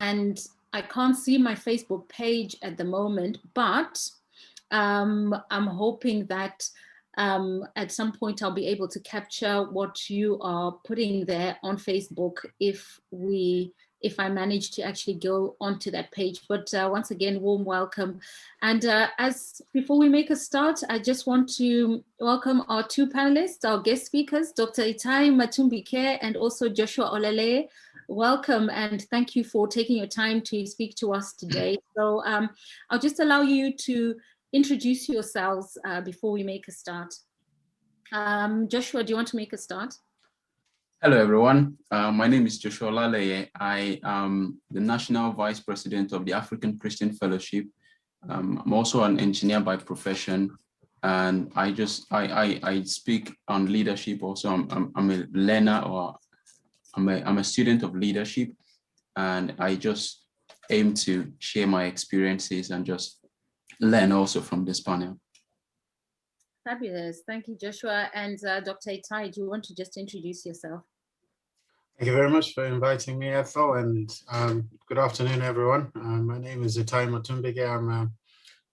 and I can't see my Facebook page at the moment, but I'm hoping that at some point I'll be able to capture what you are putting there on Facebook if I manage to actually go onto that page. But once again, warm welcome. And as before we make a start, I just want to welcome our two panelists, our guest speakers, Dr. Itai Matumbike and also Joshua Olale. Welcome and thank you for taking your time to speak to us today. So I'll just allow you to introduce yourselves before we make a start. Joshua, do you want to make a start? Hello, everyone. My name is Joshua Laleye. I am the National Vice President of the African Christian Fellowship. I'm also an engineer by profession, and I speak on leadership. Also, I'm a learner, or I'm a student of leadership, and I just aim to share my experiences and just learn also from this panel. Fabulous. Thank you, Joshua. And Dr. Itai, do you want to just introduce yourself? Thank you very much for inviting me, Ethel, and good afternoon, everyone. My name is Itai Matumbike. I'm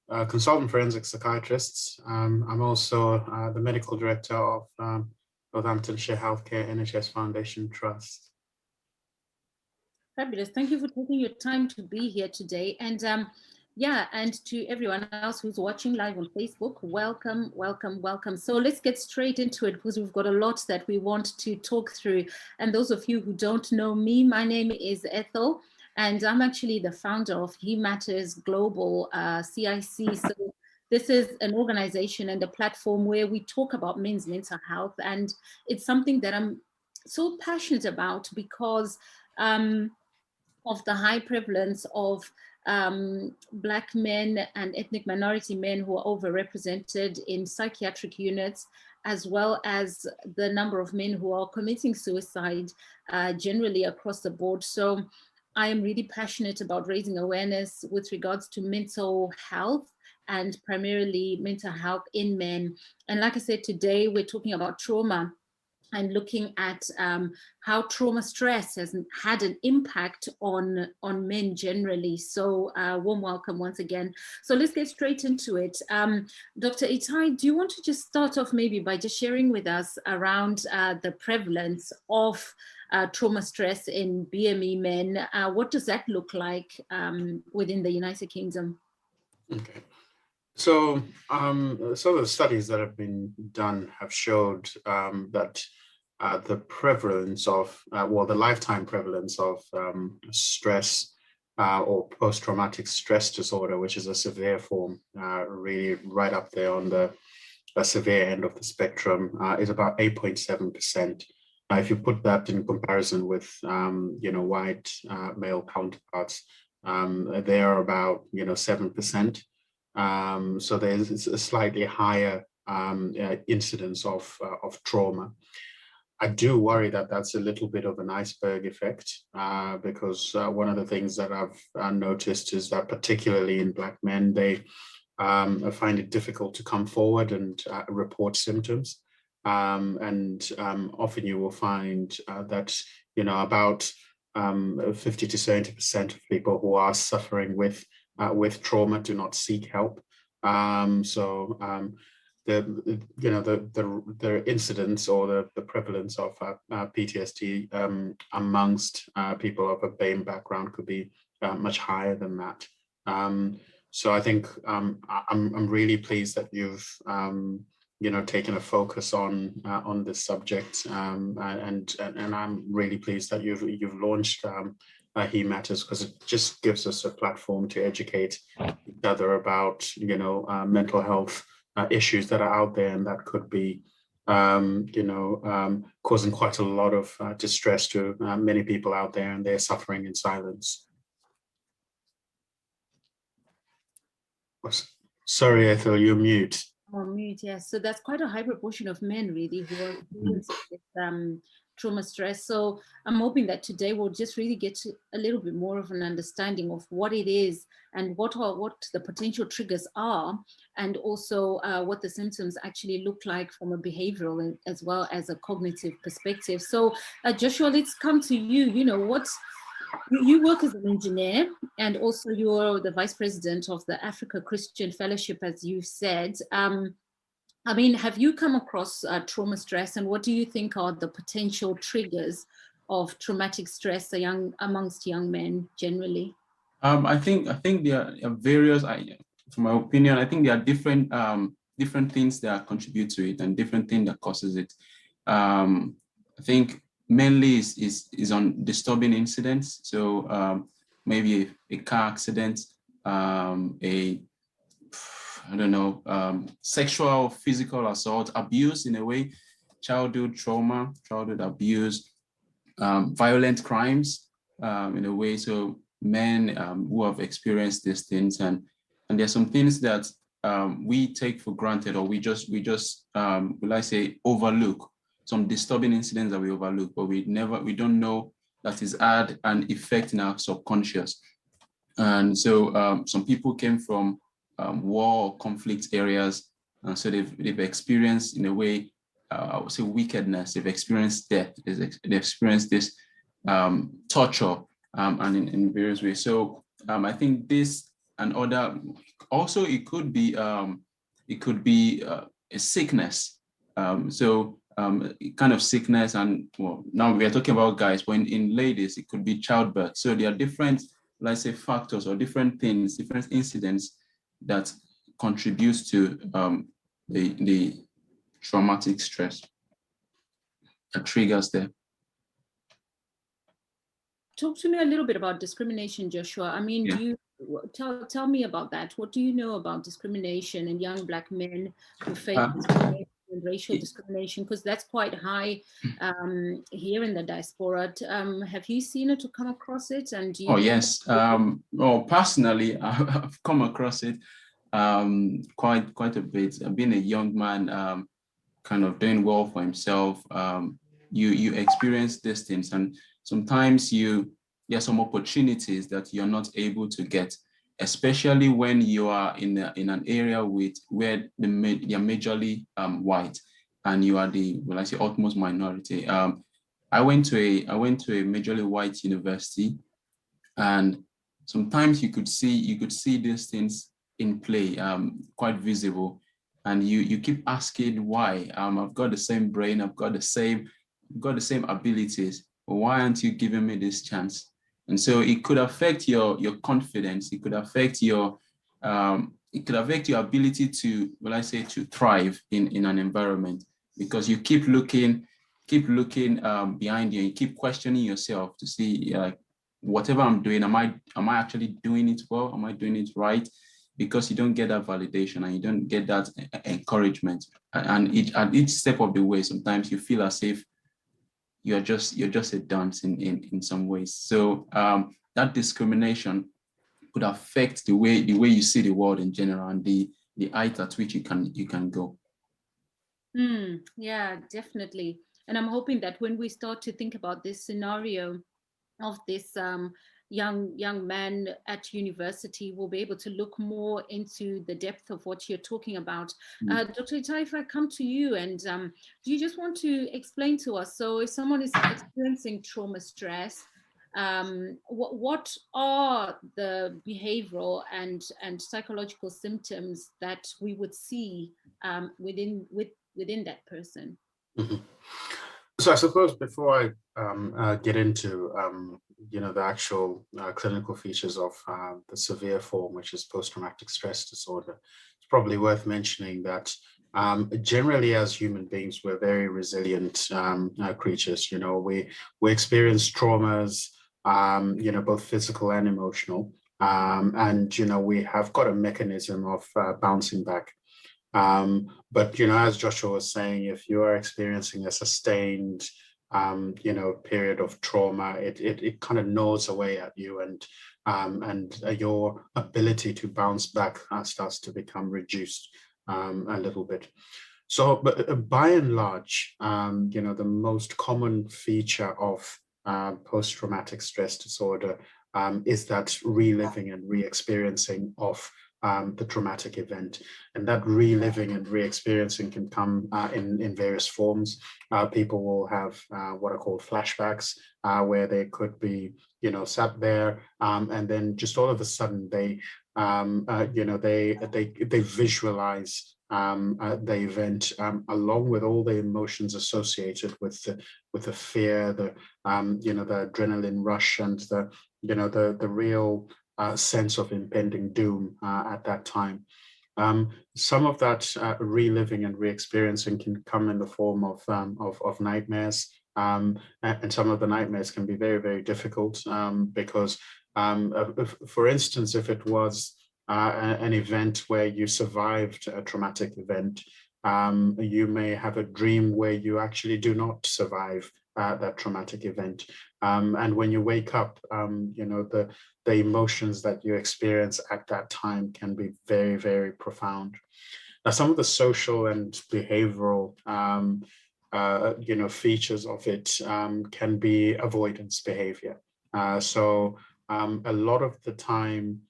a consultant forensic psychiatrist. I'm also the medical director of Northamptonshire Healthcare NHS Foundation Trust. Fabulous. Thank you for taking your time to be here today. And yeah, and to everyone else who's watching live on Facebook, welcome, welcome, welcome. So let's get straight into it because we've got a lot that we want to talk through. And those of you who don't know me, my name is Ethel, and I'm actually the founder of He Matters Global CIC. So this is an organization and a platform where we talk about men's mental health. And it's something that I'm so passionate about because of the high prevalence of Black men and ethnic minority men who are overrepresented in psychiatric units, as well as the number of men who are committing suicide generally across the board. So I am really passionate about raising awareness with regards to mental health and primarily mental health in men. And like I said, today we're talking about trauma and looking at how trauma stress has had an impact on men generally. So warm welcome once again. So let's get straight into it. Dr. Itai, do you want to just start off maybe by just sharing with us around the prevalence of trauma stress in BME men? What does that look like within the United Kingdom? Okay. So some of the studies that have been done have showed that the prevalence of, the lifetime prevalence of stress or post-traumatic stress disorder, which is a severe form, really right up there on the severe end of the spectrum, is about 8.7%. Now, if you put that in comparison with, white male counterparts, they are about, 7%. So there's a slightly higher incidence of trauma. I do worry that that's a little bit of an iceberg effect because one of the things that I've noticed is that particularly in Black men, they find it difficult to come forward and report symptoms. And often you will find that, about 50 to 70% of people who are suffering with trauma do not seek help. The incidence or the prevalence of PTSD amongst people of a BAME background could be much higher than that. So I think I'm really pleased that you've taken a focus on this subject, and I'm really pleased that you've launched He Matters, because it just gives us a platform to educate each other about mental health issues that are out there and that could be causing quite a lot of distress to many people out there, and they're suffering in silence. Sorry, Ethel, you're mute. Oh, mute, yes. So that's quite a high proportion of men really who are experiencing this trauma stress. So I'm hoping that today we'll just really get to a little bit more of an understanding of what it is and what the potential triggers are, and also what the symptoms actually look like from a behavioral as well as a cognitive perspective. So Joshua, let's come to you. you work as an engineer, and also you're the vice president of the Africa Christian Fellowship, as you said. I mean, have you come across trauma stress, and what do you think are the potential triggers of traumatic stress amongst young men generally? I think there are various. From my opinion, I think there are different things that contribute to it and different things that causes it. I think mainly is on disturbing incidents. So maybe a car accident, I don't know, sexual, physical assault, abuse in a way, childhood trauma, childhood abuse, violent crimes in a way. So men who have experienced these things, and there's some things that we take for granted, or we just will I say overlook, some disturbing incidents that we overlook, but we don't know that is had an effect in our subconscious. And so some people came from war or conflict areas, and so they've experienced, in a way, I would say wickedness. They've experienced death. They've experienced this torture, and in various ways. So I think this and other. Also, it could be a sickness. Kind of sickness, and well, now we are talking about guys, but in ladies, it could be childbirth. So there are different, let's say, factors or different things, different incidents that contributes to the traumatic stress that triggers there. Talk to me a little bit about discrimination, Joshua. I mean, Yeah. do you tell me about that? What do you know about discrimination and young Black men who face discrimination and racial discrimination? Because that's quite high here in the diaspora. Have you seen it or come across it? And do you yes. Well, personally, I've come across it quite a bit. Being a young man, kind of doing well for himself, you experience these things, and sometimes there are some opportunities that you're not able to get, especially when you are in an area where they are majorly white, and you are the, well, I say, utmost minority. I went to a majorly white university, and sometimes you could see these things in play, quite visible, and you keep asking why. I've got the same brain, I've got the same abilities, but why aren't you giving me this chance? And so it could affect your confidence. It could affect your ability to, well, I say, to thrive in an environment, because you keep looking behind you, and you keep questioning yourself to see, like, whatever I'm doing, am I actually doing it well? Am I doing it right? Because you don't get that validation, and you don't get that encouragement, and at each step of the way, sometimes you feel as if you're just a dunce in some ways. So that discrimination could affect the way you see the world in general, and the height at which you can go. Yeah, definitely. And I'm hoping that when we start to think about this scenario of this young man at university, we'll be able to look more into the depth of what you're talking about. Dr. Itai, if I come to you, and do you just want to explain to us, so if someone is experiencing trauma stress, what are the behavioral and psychological symptoms that we would see within that person? Mm-hmm. So I suppose before I get into the actual clinical features of the severe form, which is post-traumatic stress disorder, it's probably worth mentioning that generally, as human beings, we're very resilient creatures. We experience traumas, both physical and emotional, and we have got a mechanism of bouncing back. But as Joshua was saying, if you are experiencing a sustained period of trauma, it kind of gnaws away at you, and your ability to bounce back starts to become reduced a little bit. So, but by and large, the most common feature of post-traumatic stress disorder is that reliving and re-experiencing of the traumatic event. And that reliving and re-experiencing can come in various forms. People will have what are called flashbacks, where they could be sat there, and then just all of a sudden they visualize the event, along with all the emotions associated with the fear, the adrenaline rush, and the real sense of impending doom at that time. Some of that reliving and re-experiencing can come in the form of nightmares, and some of the nightmares can be very, very difficult, because, for instance, if it was an event where you survived a traumatic event, you may have a dream where you actually do not survive that traumatic event. And when you wake up, the emotions that you experience at that time can be very, very profound. Now, some of the social and behavioral features of it can be avoidance behavior. So a lot of the time,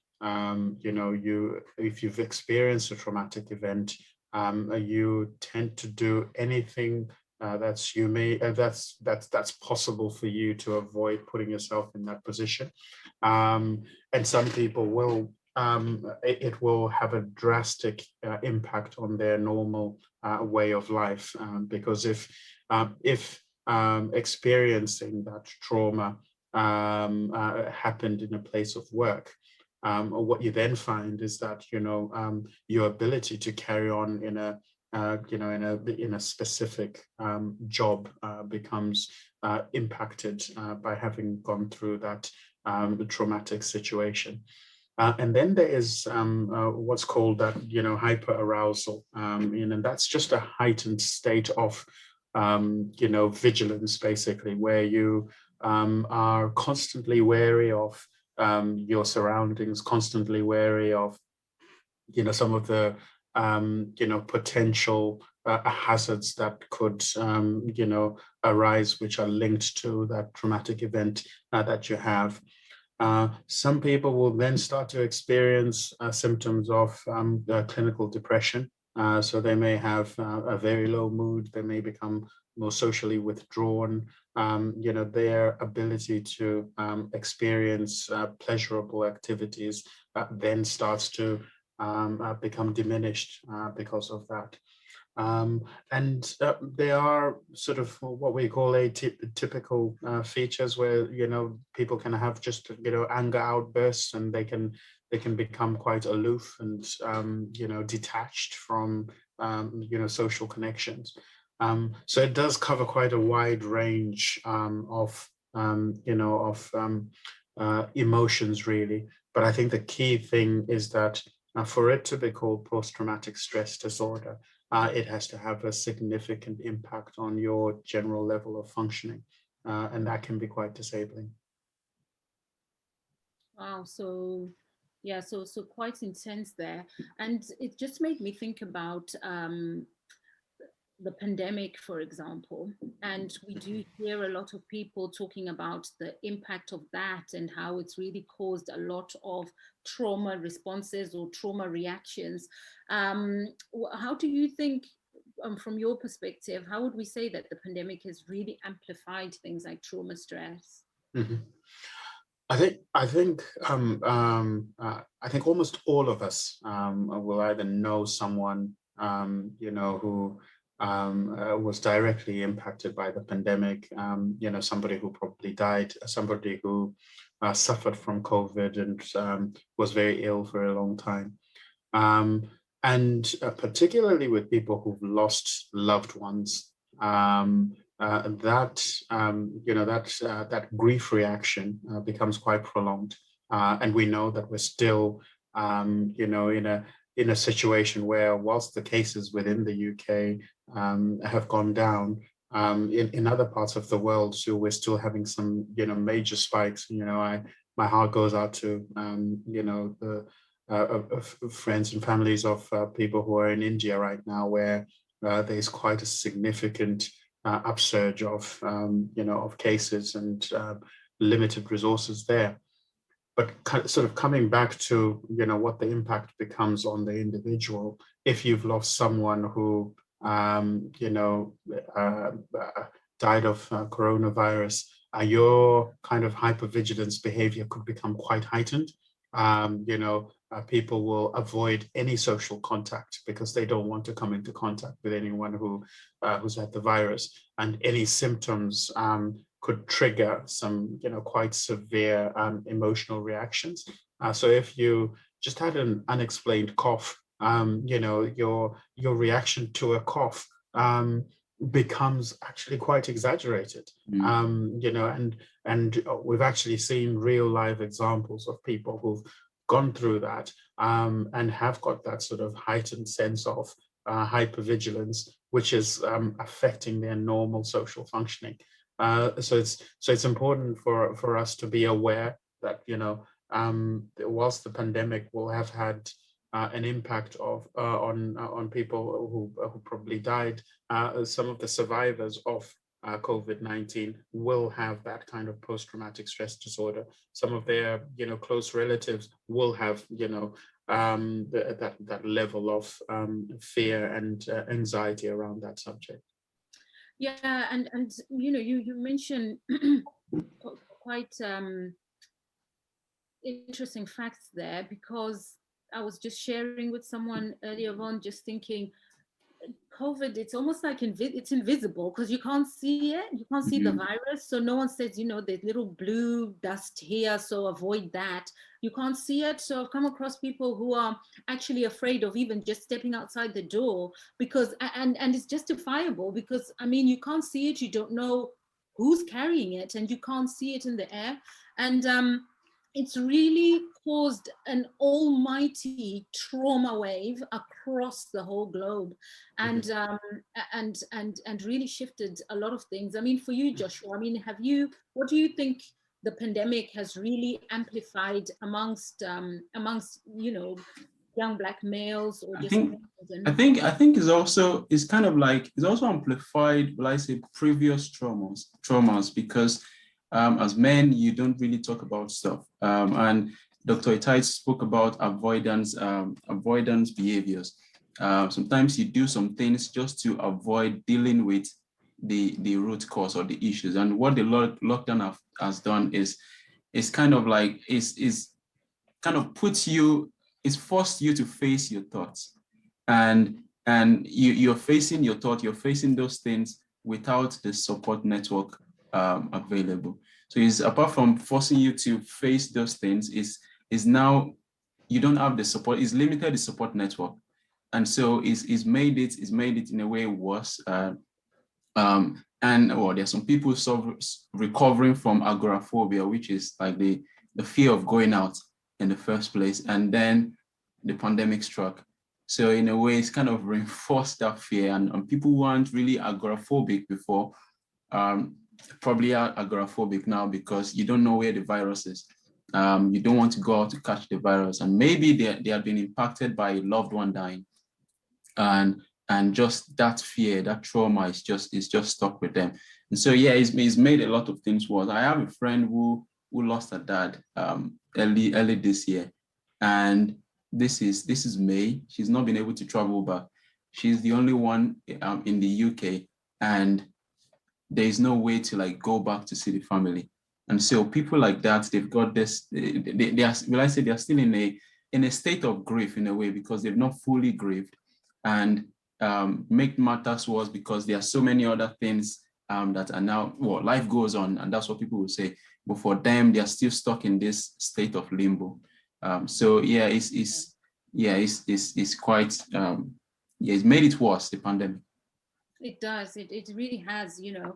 if you've experienced a traumatic event, you tend to do anything that's possible for you to avoid putting yourself in that position. And some people will, it will have a drastic impact on their normal way of life, because if experiencing that trauma happened in a place of work, what you then find is that your ability to carry on in a in a specific job becomes impacted by having gone through that traumatic situation. And then there is what's called that hyperarousal, and that's just a heightened state of vigilance, basically, where you are constantly wary of your surroundings, constantly wary of some of the potential hazards that could arise, which are linked to that traumatic event that you have. Some people will then start to experience symptoms of clinical depression. So they may have a very low mood, they may become more socially withdrawn. Their ability to experience pleasurable activities then starts to become diminished because of that. And there are sort of what we call typical features where people can have just anger outbursts, and they can become quite aloof and detached from social connections. So it does cover quite a wide range of emotions, really. But I think the key thing is that for it to be called post-traumatic stress disorder, it has to have a significant impact on your general level of functioning, and that can be quite disabling. Wow, so yeah, so quite intense there, and it just made me think about the pandemic, for example, and we do hear a lot of people talking about the impact of that and how it's really caused a lot of trauma responses or trauma reactions. How do you think, from your perspective, how would we say that the pandemic has really amplified things like trauma stress? Mm-hmm. I think almost all of us will either know someone who was directly impacted by the pandemic. Somebody who probably died, somebody who suffered from COVID and was very ill for a long time. And particularly with people who've lost loved ones, that grief reaction becomes quite prolonged, and we know that we're still in a situation where, whilst the cases within the UK have gone down, in other parts of the world, so we're still having some major spikes. My heart goes out to the friends and families of people who are in India right now, where there's quite a significant upsurge of of cases and limited resources there. But sort of coming back to what the impact becomes on the individual, if you've lost someone who died of coronavirus, your kind of hypervigilance behavior could become quite heightened. People will avoid any social contact because they don't want to come into contact with anyone who's had the virus, and any symptoms could trigger some, quite severe emotional reactions. So if you just had an unexplained cough, your reaction to a cough becomes actually quite exaggerated. And we've actually seen real live examples of people who've gone through that and have got that sort of heightened sense of hypervigilance, which is affecting their normal social functioning. So it's important for us to be aware that, whilst the pandemic will have had an impact on people who probably died, some of the survivors of COVID-19 will have that kind of post-traumatic stress disorder. Some of their, close relatives will have, that level of fear and anxiety around that subject. Yeah, and you mentioned quite interesting facts there, because I was just sharing with someone earlier on, just thinking, COVID, it's almost like it's invisible because you can't see it. You can't see the virus. So no one says, there's little blue dust here, so avoid that. You can't see it. So I've come across people who are actually afraid of even just stepping outside the door, because, and it's justifiable, because, you can't see it. You don't know who's carrying it, and you can't see it in the air. And it's really caused an almighty trauma wave across the whole globe, and and really shifted a lot of things. For you, Joshua, what do you think the pandemic has really amplified amongst young Black males, or just I think it's kind of like, it's also amplified, will I say, previous traumas, because as men, you don't really talk about stuff. And Dr. Itai spoke about avoidance behaviors. Sometimes you do some things just to avoid dealing with the root cause or the issues. And what the lockdown has done is kind of like, is kind of it's forced you to face your thoughts. And you're facing your thought, you're facing those things without the support network available. So it's, apart from forcing you to face those things, is now you don't have the support. It's limited the support network, and so it's made it in a way worse. There's some people recovering from agoraphobia, which is like the fear of going out in the first place, and then the pandemic struck. So in a way, it's kind of reinforced that fear, and people who aren't really agoraphobic before probably are agoraphobic now, because you don't know where the virus is. You don't want to go out to catch the virus, and maybe they have been impacted by a loved one dying, and just that fear, that trauma is just stuck with them. And so yeah, it's made a lot of things worse. I have a friend who lost her dad early this year, and this is May. She's not been able to travel back. She's the only one in the UK, and there is no way to like go back to see the family. And so people like that, they've got this, they are, will I say, they're still in a state of grief in a way, because they've not fully grieved. And make matters worse, because there are so many other things that are now, well, life goes on, and that's what people will say. But for them, they are still stuck in this state of limbo. So yeah, it's quite, it's made it worse, the pandemic. It does. It really has, and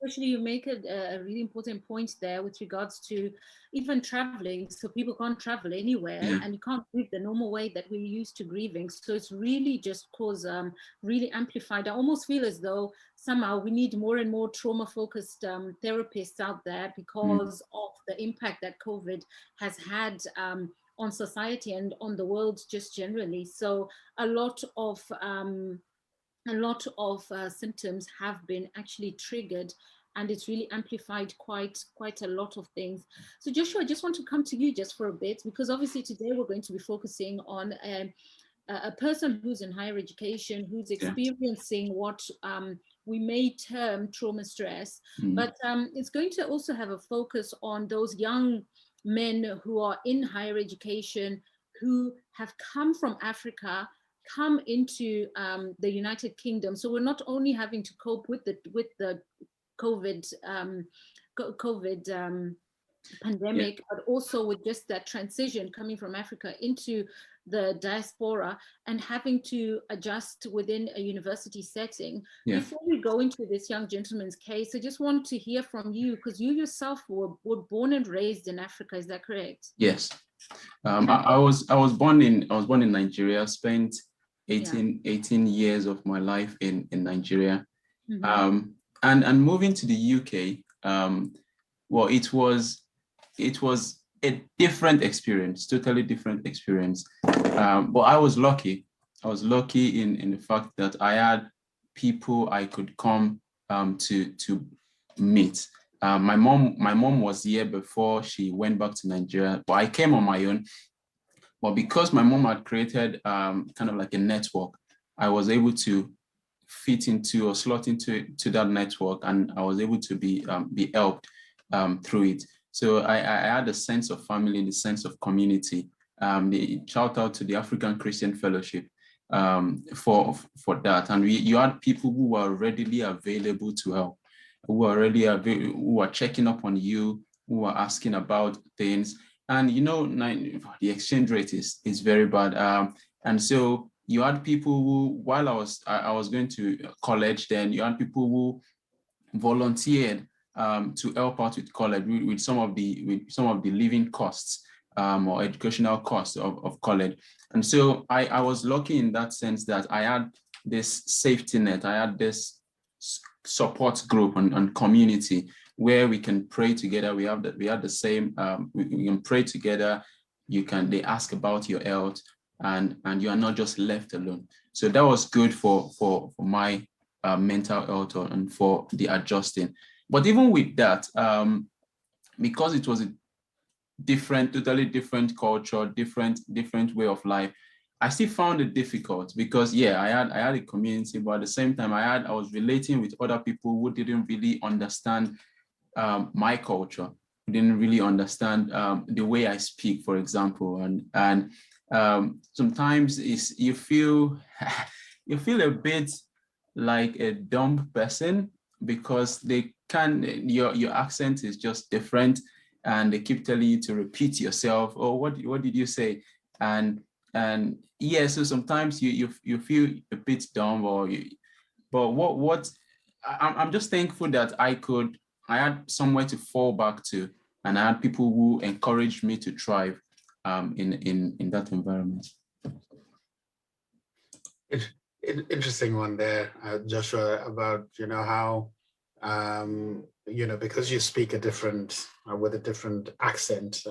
especially you make a really important point there with regards to even traveling. So people can't travel anywhere, and you can't grieve the normal way that we're used to grieving. So it's really just really amplified. I almost feel as though somehow we need more and more trauma-focused therapists out there, because of the impact that COVID has had on society and on the world just generally. So a lot of symptoms have been actually triggered, and it's really amplified quite a lot of things. So Joshua, I just want to come to you just for a bit, because obviously today we're going to be focusing on a person who's in higher education, who's experiencing what we may term trauma stress, but it's going to also have a focus on those young men who are in higher education, who have come from Africa, come into the United Kingdom. So we're not only having to cope with the COVID pandemic, but also with just that transition coming from Africa into the diaspora and having to adjust within a university setting. Before we go into this young gentleman's case, I just wanted to hear from you, because you yourself were born and raised in Africa. Is that correct? Yes. I was born in Nigeria, spent 18 years of my life in Nigeria. And moving to the UK, well, it was a different experience, totally different experience. But I was lucky. I was lucky in the fact that I had people I could come to meet. My mom was here before she went back to Nigeria, but I came on my own. But because my mom had created kind of like a network, I was able to fit into or slot into that network, and I was able to be helped through it. So I had a sense of family, the sense of community. The shout out to the African Christian Fellowship for that. And you had people who were readily available to help, who are checking up on you, who are asking about things. And you know, the exchange rate is very bad. And so you had people who, while I was going to college then, you had people who volunteered to help out with college with some of the living costs or educational costs of college. And so I was lucky in that sense that I had this safety net. I had this support group and community where we can pray together. We had the same, we can pray together. They ask about your health, and you are not just left alone. So that was good for my mental health and for the adjusting. But even with that, because it was a totally different culture, different way of life, I still found it difficult because I had a community, but at the same time I was relating with other people who didn't really understand my culture, who didn't really understand the way I speak, for example, and sometimes you feel a bit like a dumb person because your accent is just different, and they keep telling you to repeat yourself. Oh, what did you say? And so sometimes you feel a bit dumb, but I'm just thankful that I had somewhere to fall back to, and I had people who encouraged me to thrive in that environment. Interesting one there, Joshua, about how because you speak with a different accent,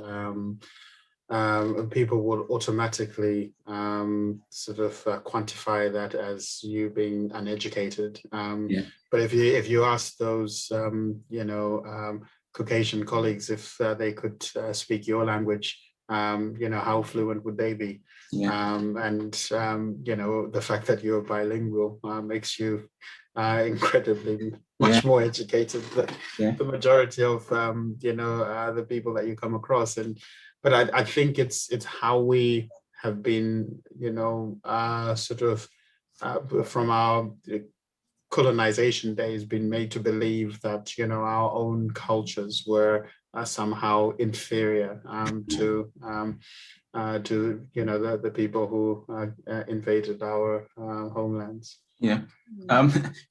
people will automatically sort of quantify that as you being uneducated. But if you ask those Caucasian colleagues if they could speak your language, how fluent would they be? The fact that you're bilingual makes you incredibly much more educated than the majority of the people that you come across. But I think it's how we have been sort of from our colonization days been made to believe that our own cultures were somehow inferior to the people who invaded our homelands.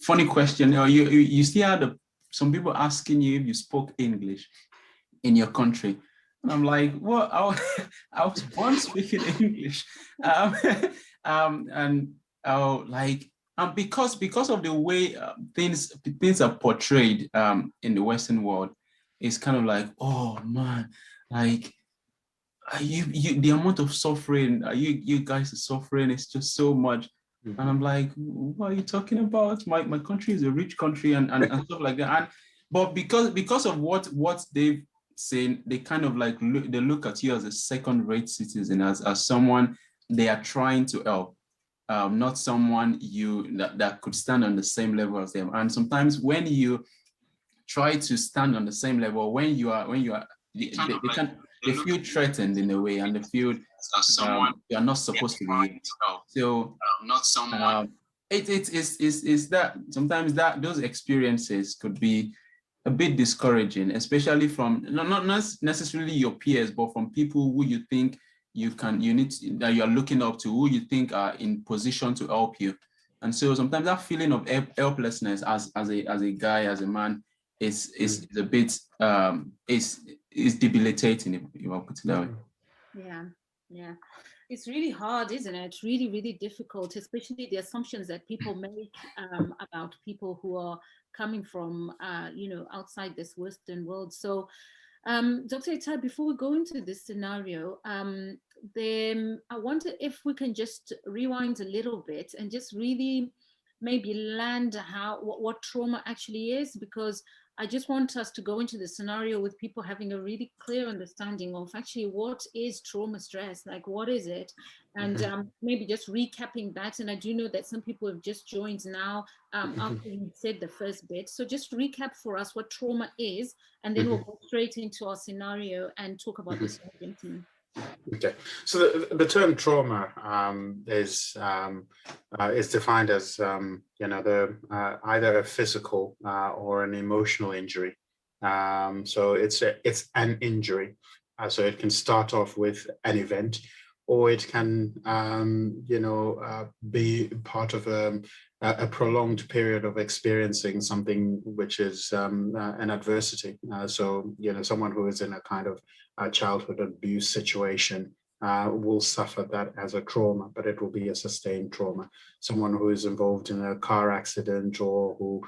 Funny question. You still had some people asking you if you spoke English in your country, and I'm like, well, I was born speaking English, because of the way things are portrayed in the Western world, it's kind of like, oh man, like you the amount of suffering you guys are suffering is just so much. And I'm like, what are you talking about? My country is a rich country and stuff like that. But because of what they've seen, they kind of like they look at you as a second-rate citizen, as someone they are trying to help. not someone that could stand on the same level as them. And sometimes when you try to stand on the same level, when you are they feel threatened in a way, and they feel you are not supposed to be. So not someone. It's that sometimes that those experiences could be a bit discouraging, especially from not necessarily your peers, but from people who you think that you are looking up to, who you think are in position to help you. And so sometimes that feeling of helplessness as a guy, as a man, is a bit is debilitating, if I put it that way. Yeah. It's really hard, isn't it? Really, really difficult, especially the assumptions that people make about people who are coming from, outside this Western world. So, Dr. Itai, before we go into this scenario, then I wonder if we can just rewind a little bit and just really maybe land what trauma actually is, because I just want us to go into the scenario with people having a really clear understanding of actually what is trauma stress, like what is it, and maybe just recapping that. And I do know that some people have just joined now after you said the first bit. So just recap for us what trauma is, and then we'll go straight into our scenario and talk about the surgeon team. Okay, so the term trauma is defined as either a physical or an emotional injury. So it's an injury. So it can start off with an event, or it can be part of a prolonged period of experiencing something which is an adversity. So someone who is in a kind of childhood abuse situation will suffer that as a trauma, but it will be a sustained trauma. Someone who is involved in a car accident, or who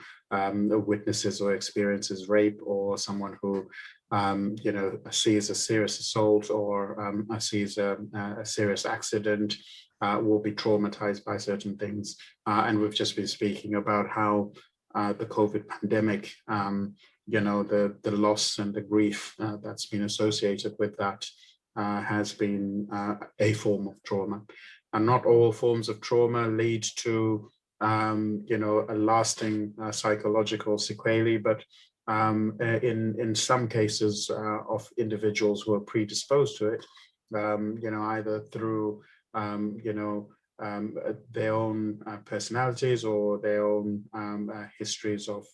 witnesses or experiences rape, or someone who sees a serious assault, or sees a serious accident, will be traumatized by certain things. And we've just been speaking about how the COVID pandemic, the loss and the grief that's been associated with that has been a form of trauma. And not all forms of trauma lead to a lasting psychological sequelae, but in some cases of individuals who are predisposed to it, either through their own personalities, or their own histories of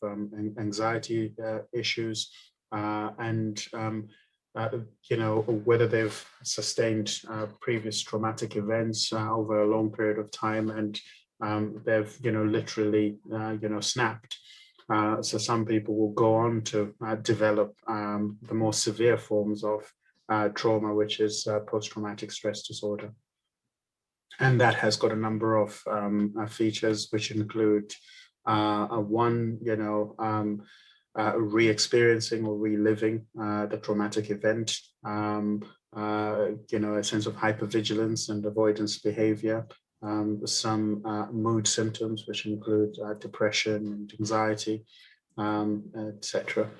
anxiety issues, and whether they've sustained previous traumatic events over a long period of time, and they've literally snapped. So some people will go on to develop the more severe forms of trauma, which is post-traumatic stress disorder. And that has got a number of features, which include re-experiencing or reliving the traumatic event, a sense of hypervigilance and avoidance behavior, some mood symptoms, which include depression and anxiety, etc.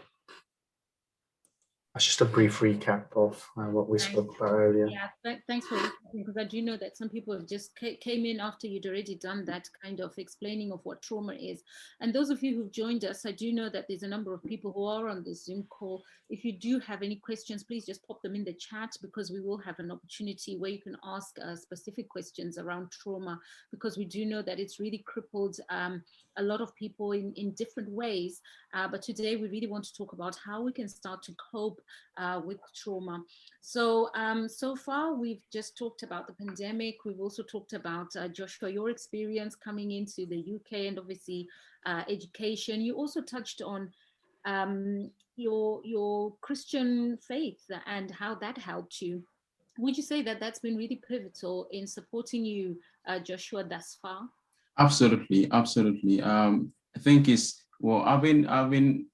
That's just a brief recap of what we spoke about earlier. Yeah, thanks for listening, because I do know that some people have just came in after you'd already done that kind of explaining of what trauma is. And those of you who've joined us, I do know that there's a number of people who are on the Zoom call. If you do have any questions, please just pop them in the chat, because we will have an opportunity where you can ask specific questions around trauma, because we do know that it's really crippled a lot of people in different ways. But today we really want to talk about how we can start to cope with trauma. So so far we've just talked about the pandemic. We've also talked about Joshua, your experience coming into the UK, and obviously education. You also touched on your Christian faith and how that helped you. Would you say that that's been really pivotal in supporting you, Joshua, thus far? Absolutely. I think having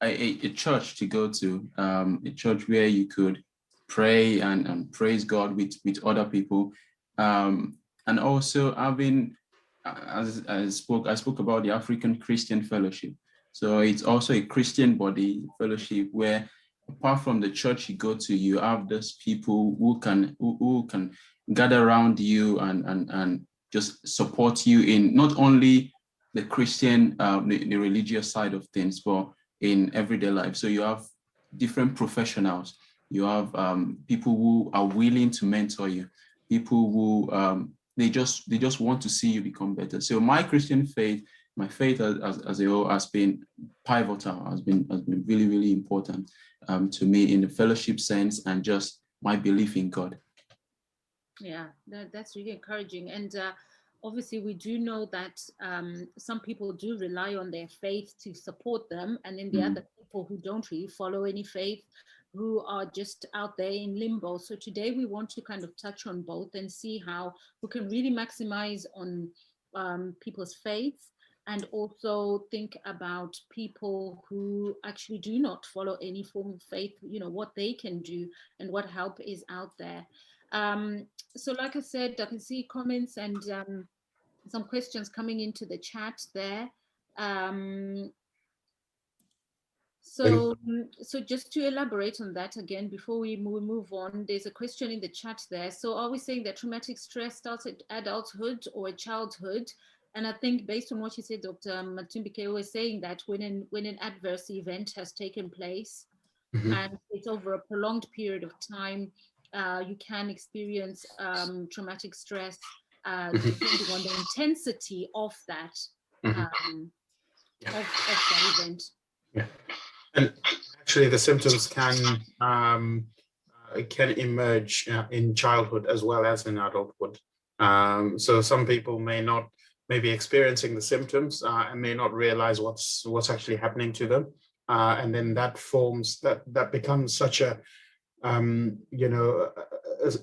a church to go to, a church where you could pray and praise God with other people, and also having, as I spoke about the African Christian Fellowship. So it's also a Christian body fellowship where, apart from the church you go to, you have those people who can gather around you and just support you in not only the Christian, the religious side of things, but in everyday life. So you have different professionals. You have people who are willing to mentor you, people who they just want to see you become better. So my Christian faith, my faith as a whole has been pivotal, has been really, really important to me in the fellowship sense and just my belief in God. Yeah, that's really encouraging. And obviously, we do know that some people do rely on their faith to support them. And then the other people who don't really follow any faith, who are just out there in limbo. So today we want to kind of touch on both and see how we can really maximize on people's faiths, and also think about people who actually do not follow any form of faith, what they can do and what help is out there. So like I said, I can see comments and some questions coming into the chat there. So just to elaborate on that again, before we move on, there's a question in the chat there. So are we saying that traumatic stress starts at adulthood or childhood? And I think based on what you said, Dr. Matumbike was saying that when an adverse event has taken place and it's over a prolonged period of time, you can experience traumatic stress depending on the intensity of that of that event. Yeah, and actually the symptoms can emerge in childhood as well as in adulthood. So some people may be experiencing the symptoms and may not realize what's actually happening to them, and then that becomes such a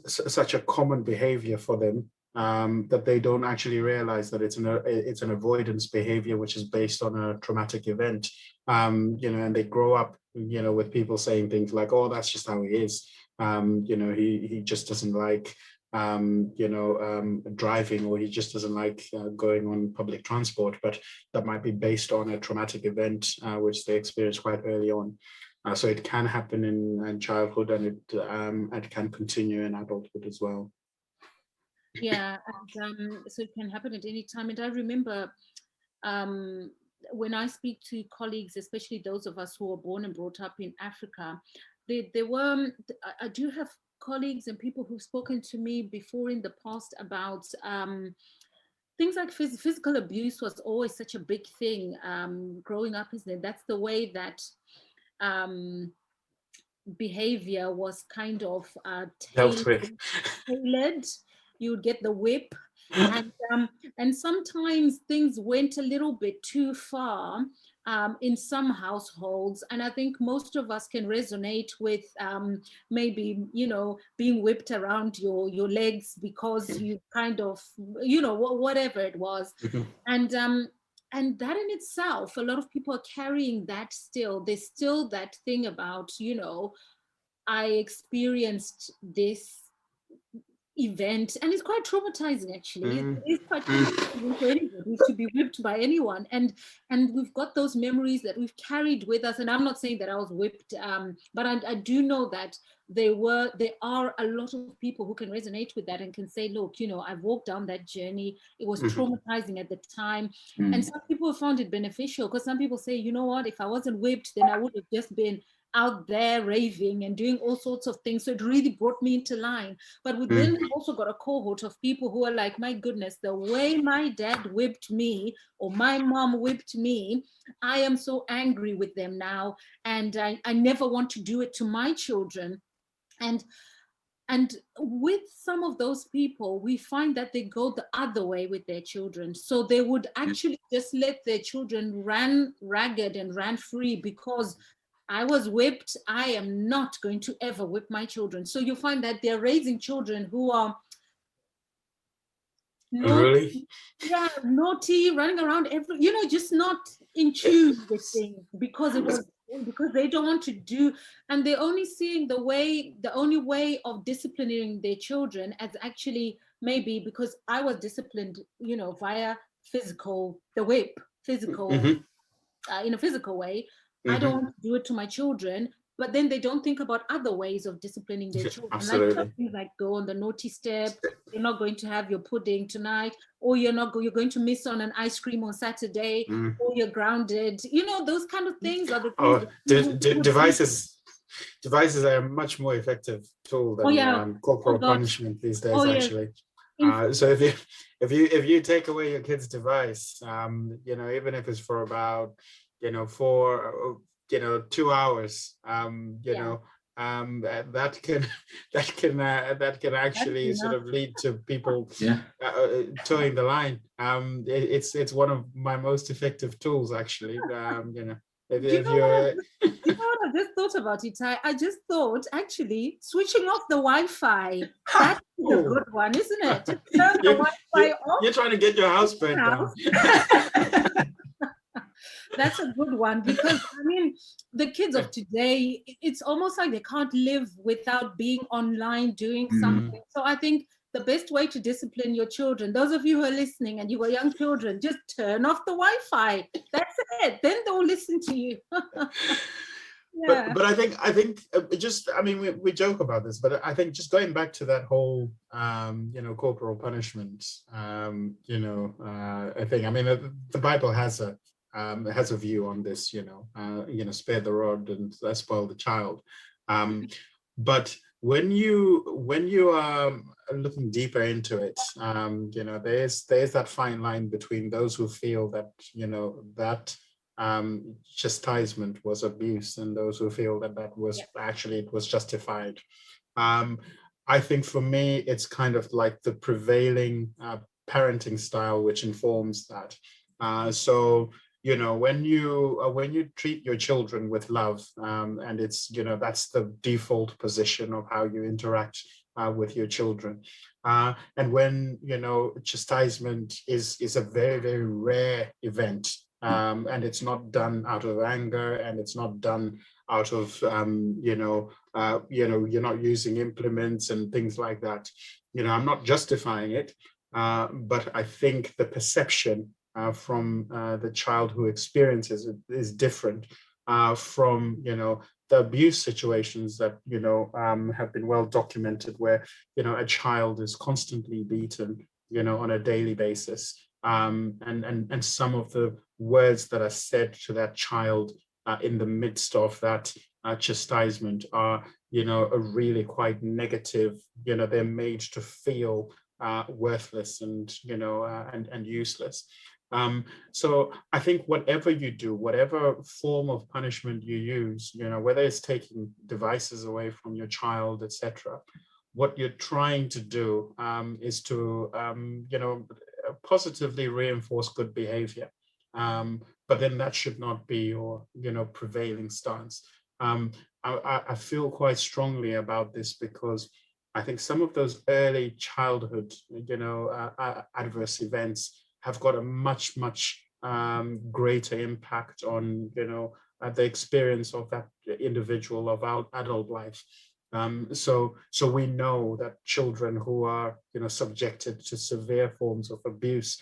such a common behavior for them that they don't actually realize that it's an avoidance behavior which is based on a traumatic event. And they grow up with people saying things like, oh, that's just how he is. He just doesn't like driving, or he just doesn't like going on public transport, but that might be based on a traumatic event which they experienced quite early on. So it can happen in childhood, and it can continue in adulthood as well. Yeah, and so it can happen at any time. And I remember when I speak to colleagues, especially those of us who are born and brought up in Africa, I do have colleagues and people who've spoken to me before in the past about things like physical abuse was always such a big thing growing up, isn't it? That's the way that behavior was kind of tailored. You would get the whip, and sometimes things went a little bit too far in some households, and I think most of us can resonate with maybe being whipped around your legs because you kind of whatever it was. And that in itself, a lot of people are carrying that still. There's still that thing about, I experienced this event, and it's quite traumatizing actually. It is quite traumatizing for anybody to be whipped by anyone, and we've got those memories that we've carried with us. And I'm not saying that I was whipped, but I do know that there are a lot of people who can resonate with that and can say, look, I've walked down that journey. It was traumatizing at the time. And some people found it beneficial, because some people say, you know what, if I wasn't whipped, then I would have just been out there raving and doing all sorts of things. So it really brought me into line. But then we've also got a cohort of people who are like, my goodness, the way my dad whipped me or my mom whipped me, I am so angry with them now. And I never want to do it to my children. And with some of those people, we find that they go the other way with their children. So they would actually just let their children run ragged and run free, because I was whipped, I am not going to ever whip my children. So you find that they're raising children who are naughty, running around just not in tune with things, because they don't want to do, and they're only seeing the only way of disciplining their children as actually maybe because I was disciplined, via the whip, in a physical way. I don't want to do it to my children, but then they don't think about other ways of disciplines their children. Absolutely. Like things like go on the naughty step, you're not going to have your pudding tonight, or you're going to miss on an ice cream on Saturday, or you're grounded. You know, those kind of things are the things devices are a much more effective tool than corporal punishment these days, actually. So if you take away your kid's device, you know, even if it's for about, you know, 2 hours, you know, that can actually sort of lead to people towing the line. It's one of my most effective tools, actually. You know, you know what I just thought about it? I just thought, actually, switching off the Wi-Fi. That's a good one, isn't it? Just turn the Wi-Fi off. You're trying to get your house burnt down. That's a good one, because I mean, the kids of today, it's almost like they can't live without being online doing something. So I think the best way to discipline your children, those of you who are listening and you were young children, just turn off the Wi-Fi. That's it. Then they'll listen to you. But I think just, I mean, we joke about this, but I think just going back to that whole, you know, corporal punishment, you know, I think, I mean, the Bible has a view on this, you know, spare the rod and spoil the child. But when you are looking deeper into it, you know, there's that fine line between those who feel that, you know, that chastisement was abuse, and those who feel that was actually, it was justified. I think for me, it's kind of like the prevailing parenting style which informs that. So, you know, when you treat your children with love, and it's, you know, that's the default position of how you interact with your children. And when, you know, chastisement is a very, very rare event, and it's not done out of anger, and it's not done out of, you know, you're not using implements and things like that. You know, I'm not justifying it, but I think the perception from the child who experiences it is different from, you know, the abuse situations that, you know, have been well documented, where, you know, a child is constantly beaten, you know, on a daily basis. And some of the words that are said to that child in the midst of that chastisement are, you know, are really quite negative. You know, they're made to feel worthless and, you know, and useless. So I think whatever you do, whatever form of punishment you use, you know, whether it's taking devices away from your child, etc., what you're trying to do is to, you know, positively reinforce good behavior. But then that should not be your, you know, prevailing stance. I feel quite strongly about this, because I think some of those early childhood, you know, adverse events have got a much greater impact on, you know, the experience of that individual of our adult life. So we know that children who are, you know, subjected to severe forms of abuse,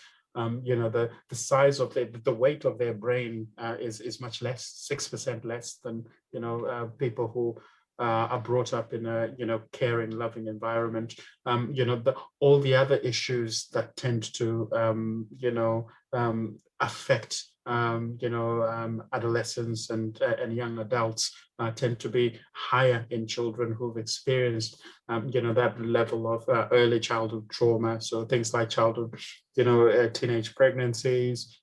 you know, the size of the weight of their brain is much less, 6% less than, you know, people who are brought up in a, you know, caring, loving environment. You know, all the other issues that tend to, you know, affect, you know, adolescents and young adults tend to be higher in children who've experienced, you know, that level of early childhood trauma. So things like childhood, you know, teenage pregnancies,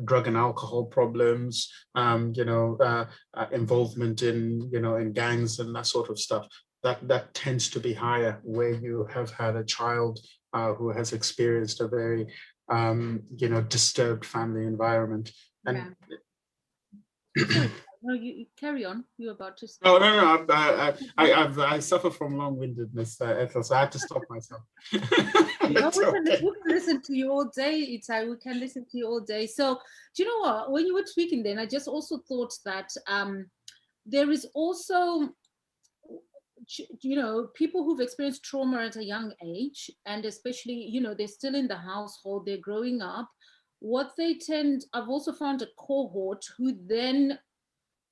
drug and alcohol problems, you know, involvement in, you know, in gangs and that sort of stuff. That tends to be higher where you have had a child who has experienced a very, you know, disturbed family environment. And no, you carry on. You're about to. No. I suffer from long-windedness, Ethel, so I had to stop myself. No, we can listen to you all day, Itai. We can listen to you all day. So, do you know what? When you were speaking, then I just also thought that there is also, you know, people who've experienced trauma at a young age, and especially, you know, they're still in the household, they're growing up. What they tend, I've also found a cohort who then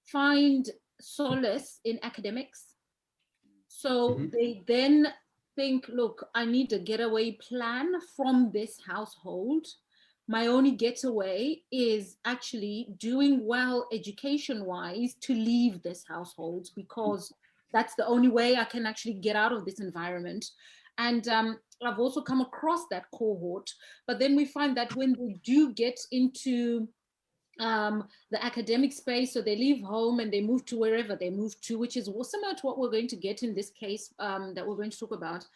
find solace in academics. So they then think, look, I need a getaway plan from this household. My only getaway is actually doing well education wise to leave this household, because that's the only way I can actually get out of this environment. And I've also come across that cohort, but then we find that when they do get into the academic space, so they leave home and they move to wherever they move to, which is similar to what we're going to get in this case that we're going to talk about.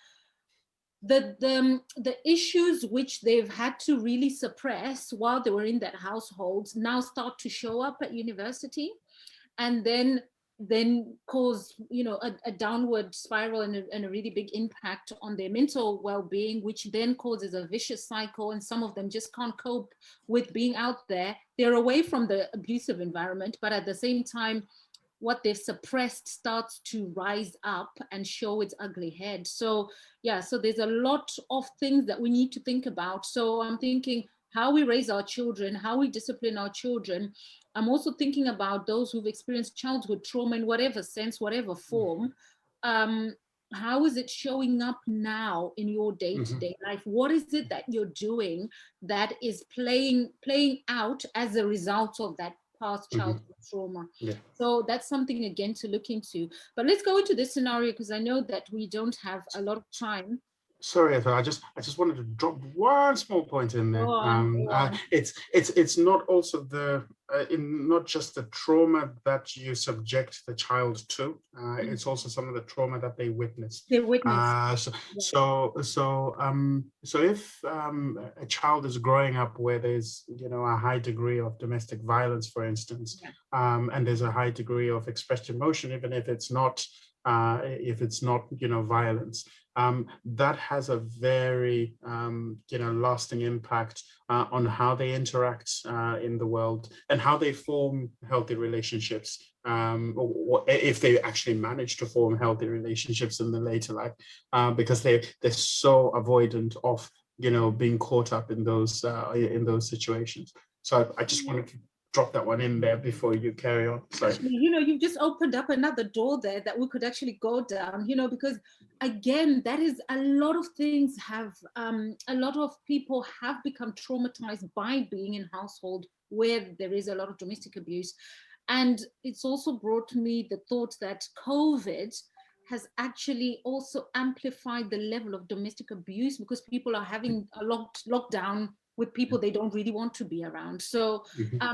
The issues which they've had to really suppress while they were in that household now start to show up at university, and then cause, you know, a downward spiral and a really big impact on their mental well-being, which then causes a vicious cycle, and some of them just can't cope with being out there. They're away from the abusive environment, but at the same time, what they've suppressed starts to rise up and show its ugly head. So yeah, so there's a lot of things that we need to think about. So I'm thinking how we raise our children, how we discipline our children. I'm also thinking about those who've experienced childhood trauma in whatever sense, whatever form. How is it showing up now in your day-to-day life? What is it that you're doing that is playing out as a result of that past childhood trauma? Yeah. So that's something again to look into. But let's go into this scenario, because I know that we don't have a lot of time. Sorry, Ethel, I just wanted to drop one small point in there. Go on. It's not also not just the trauma that you subject the child to. It's also some of the trauma that they witness. They witness. So if a child is growing up where there's, you know, a high degree of domestic violence, for instance, and there's a high degree of expressed emotion, even if it's not you know, violence, that has a very you know, lasting impact on how they interact in the world and how they form healthy relationships, or if they actually manage to form healthy relationships in the later life, because they're so avoidant of, you know, being caught up in those situations. So I just wanted to drop that one in there before you carry on. Sorry. You know, you've just opened up another door there that we could actually go down, you know, because again, that is a lot of things have, a lot of people have become traumatized by being in household where there is a lot of domestic abuse. And it's also brought me the thought that COVID has actually also amplified the level of domestic abuse, because people are having a lockdown with people they don't really want to be around. So,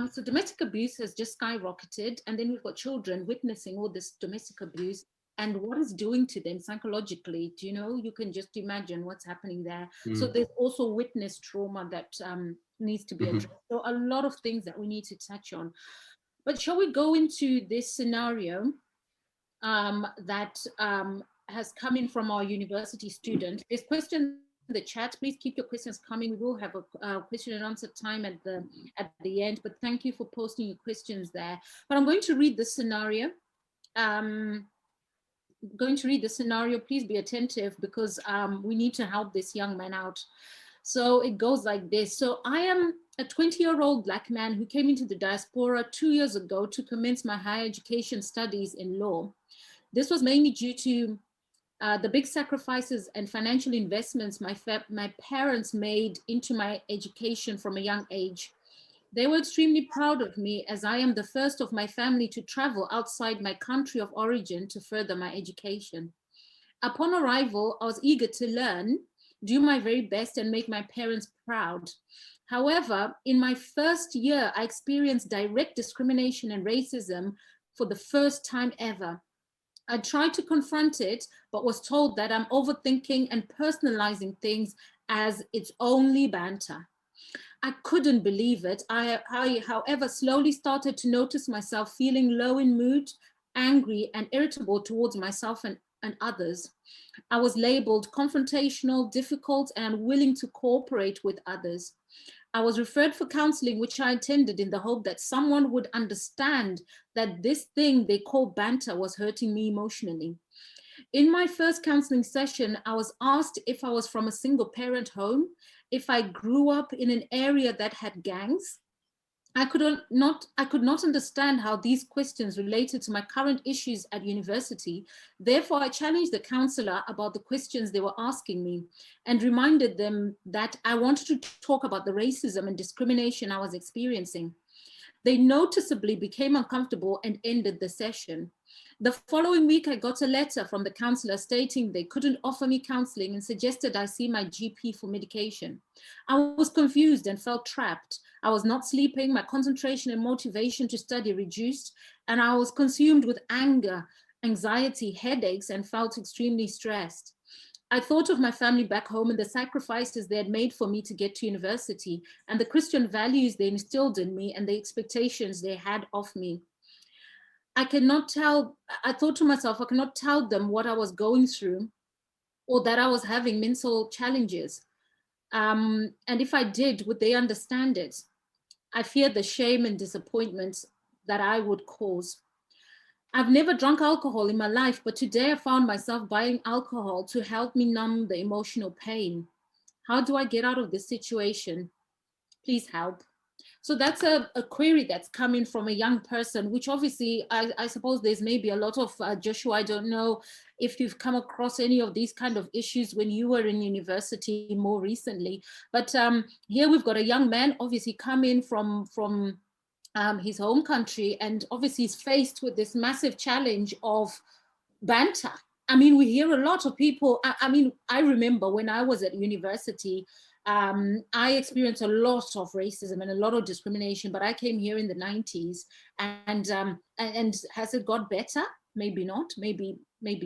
so domestic abuse has just skyrocketed, and then we've got children witnessing all this domestic abuse and what it's doing to them psychologically. Do you know? You can just imagine what's happening there. So there's also witness trauma that needs to be addressed. So a lot of things that we need to touch on. But shall we go into this scenario that has come in from our university student? There's questions the chat. Please keep your questions coming. We will have a question and answer time at the end, but thank you for posting your questions there. But I'm going to read the scenario. Please be attentive, because we need to help this young man out. So it goes like this. So I am a 20-year-old Black man who came into the diaspora 2 years ago to commence my higher education studies in law. This was mainly due to the big sacrifices and financial investments my parents made into my education from a young age. They were extremely proud of me, as I am the first of my family to travel outside my country of origin to further my education. Upon arrival, I was eager to learn, do my very best, and make my parents proud. However, in my first year, I experienced direct discrimination and racism for the first time ever. I tried to confront it, but was told that I'm overthinking and personalizing things, as it's only banter. I couldn't believe it. I, however, slowly started to notice myself feeling low in mood, angry and irritable towards myself and others. I was labeled confrontational, difficult, and unwilling to cooperate with others. I was referred for counseling, which I attended in the hope that someone would understand that this thing they call banter was hurting me emotionally. In my first counseling session, I was asked if I was from a single parent home, if I grew up in an area that had gangs, I could not understand how these questions related to my current issues at university. Therefore, I challenged the counselor about the questions they were asking me and reminded them that I wanted to talk about the racism and discrimination I was experiencing. They noticeably became uncomfortable and ended the session. The following week, I got a letter from the counselor stating they couldn't offer me counseling and suggested I see my GP for medication. I was confused and felt trapped. I was not sleeping, my concentration and motivation to study reduced, and I was consumed with anger, anxiety, headaches, and felt extremely stressed. I thought of my family back home and the sacrifices they had made for me to get to university, and the Christian values they instilled in me and the expectations they had of me. I thought to myself, I cannot tell them what I was going through or that I was having mental challenges. And if I did, would they understand it? I feared the shame and disappointment that I would cause. I've never drunk alcohol in my life, but today I found myself buying alcohol to help me numb the emotional pain. How do I get out of this situation? Please help. So that's a query that's coming from a young person, which obviously I suppose there's maybe a lot of, Joshua, I don't know if you've come across any of these kind of issues when you were in university more recently, but here we've got a young man obviously coming from his home country, and obviously he's faced with this massive challenge of banter. I mean, we hear a lot of people. I mean, I remember when I was at university, I experienced a lot of racism and a lot of discrimination, but I came here in the 90s, and has it got better? Maybe not, maybe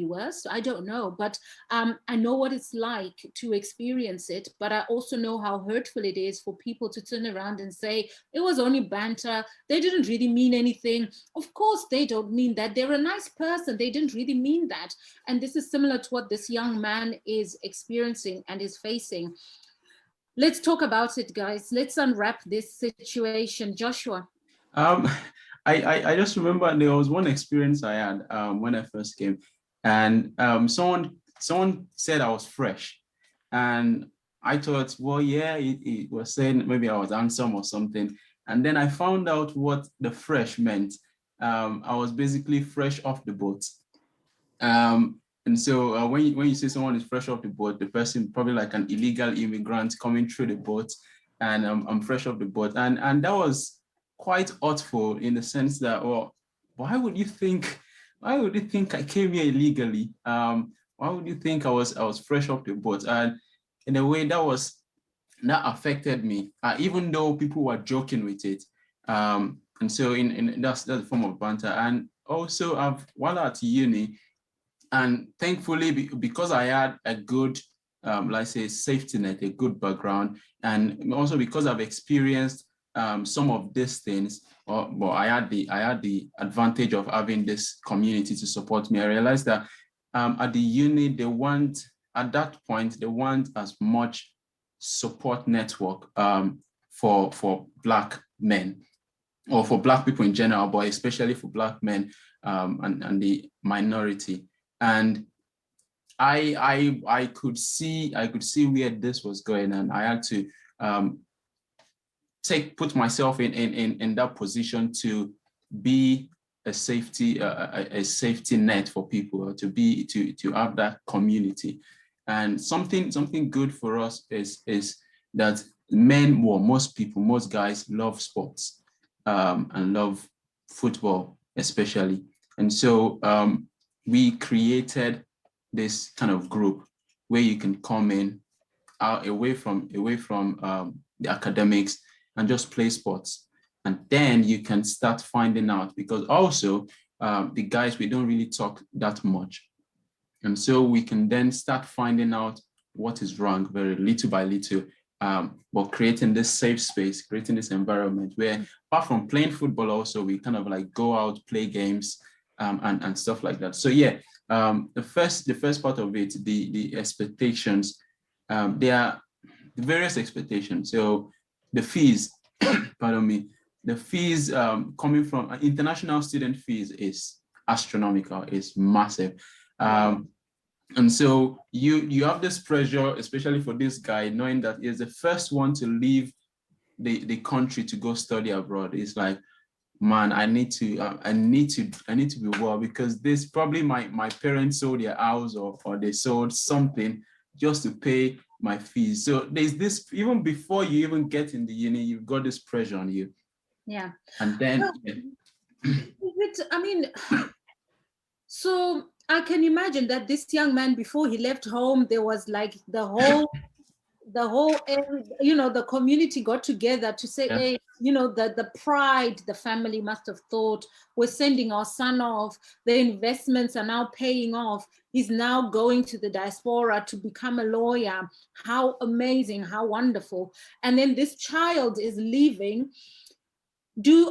worse, I don't know, but I know what it's like to experience it, but I also know how hurtful it is for people to turn around and say it was only banter, they didn't really mean anything. Of course they don't mean that, they're a nice person, they didn't really mean that. And this is similar to what this young man is experiencing and is facing. Let's talk about it, guys. Let's unwrap this situation. Joshua. Um, I just remember there was one experience I had when I first came, and someone said I was fresh, and I thought, well, yeah, it was saying maybe I was handsome or something, and then I found out what the fresh meant. I was basically fresh off the boat. And so when you say someone is fresh off the boat, the person probably like an illegal immigrant coming through the boat, and I'm fresh off the boat, and that was quite hurtful in the sense that, well, why would you think I came here illegally? Why would you think I was fresh off the boat? And in a way that affected me, even though people were joking with it. And so in that's a form of banter. And also while at uni, and thankfully, because I had a good, let's say, safety net, a good background, and also because I've experienced some of these things, well, I had the advantage of having this community to support me. I realized that at the uni, at that point, they want as much support network for Black men, or for Black people in general, but especially for Black men and the minority. And I could see where this was going, and I had to put myself in that position to be a safety net for people, to have that community. And something good for us is that most guys love sports and love football especially, and so we created this kind of group where you can come in away from the academics and just play sports. And then you can start finding out, because also the guys, we don't really talk that much. And so we can then start finding out what is wrong very little by little, but creating this safe space, creating this environment where, apart from playing football, also we kind of like go out, play games, and stuff like that. So yeah, the first part of it, the expectations, there are various expectations. So the fees, pardon me, the fees coming from international student fees is astronomical, is massive. And so you have this pressure, especially for this guy, knowing that he's the first one to leave the country to go study abroad. It's like, man, I need to be well, because this probably my parents sold their house, or they sold something just to pay my fees. So there's this, even before you even get in the uni, you've got this pressure on you. Yeah. And then Well, I mean, so I can imagine that this young man, before he left home, there was like the whole the community got together to say, yeah. hey, the pride the family must have thought, we're sending our son off, the investments are now paying off, he's now going to the diaspora to become a lawyer, how amazing, how wonderful. And then this child is leaving.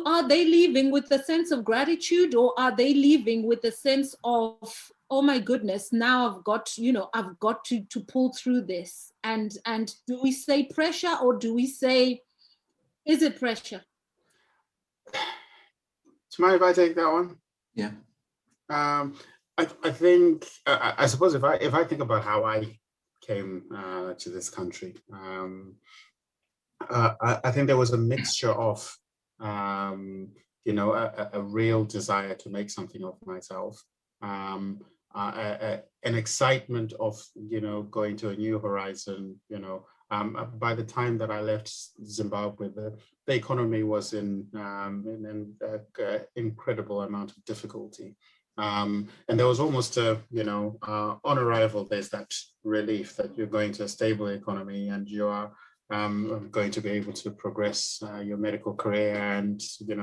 Are they leaving with a sense of gratitude, or are they leaving with a sense of, oh my goodness, now I've got to pull through this? And do we say pressure, or do we say, is it pressure? Do you mind if I take that one? Yeah. I think I suppose if I think about how I came to this country, I think there was a mixture of a real desire to make something of myself, an excitement of going to a new horizon. By the time that I left Zimbabwe, the economy was in an incredible amount of difficulty. And there was almost on arrival, there's that relief that you're going to a stable economy and you are going to be able to progress your medical career and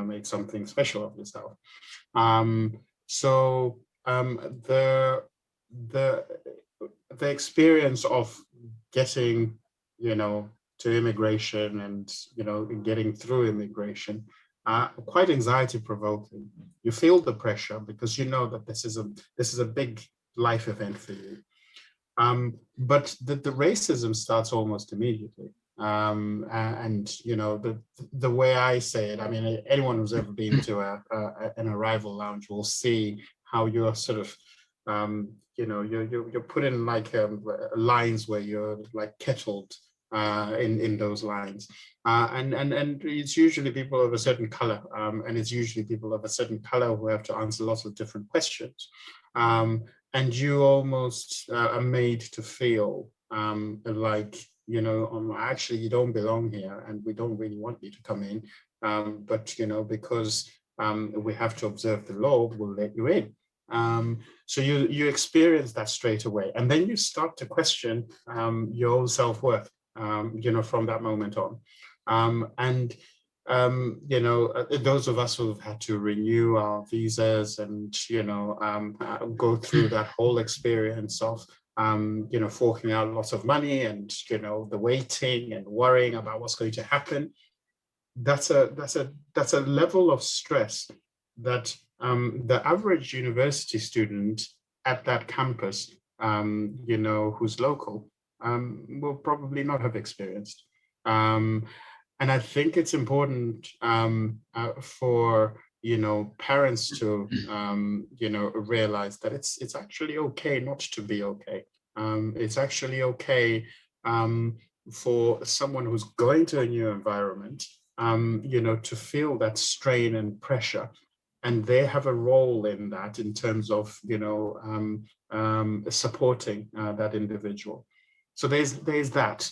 make something special of yourself. So the experience of getting to immigration and getting through immigration, quite anxiety provoking. You feel the pressure because you know that this is a big life event for you. But the racism starts almost immediately. And the way I say it, I mean, anyone who's ever been to an arrival lounge will see how you're sort of you're put in like lines where you're like kettled in those lines, and it's usually people of a certain color, and it's usually people of a certain color who have to answer lots of different questions, and you almost are made to feel like actually you don't belong here and we don't really want you to come in, but because we have to observe the law, we'll let you in. So you experience that straight away, and then you start to question your own self-worth from that moment on. Those of us who've had to renew our visas and go through that whole experience of forking out lots of money and the waiting and worrying about what's going to happen, that's a level of stress that the average university student at that campus who's local will probably not have experienced. And I think it's important for parents to realize that it's actually okay not to be okay. It's actually okay for someone who's going to a new environment to feel that strain and pressure, and they have a role in that in terms of supporting that individual. So there's that.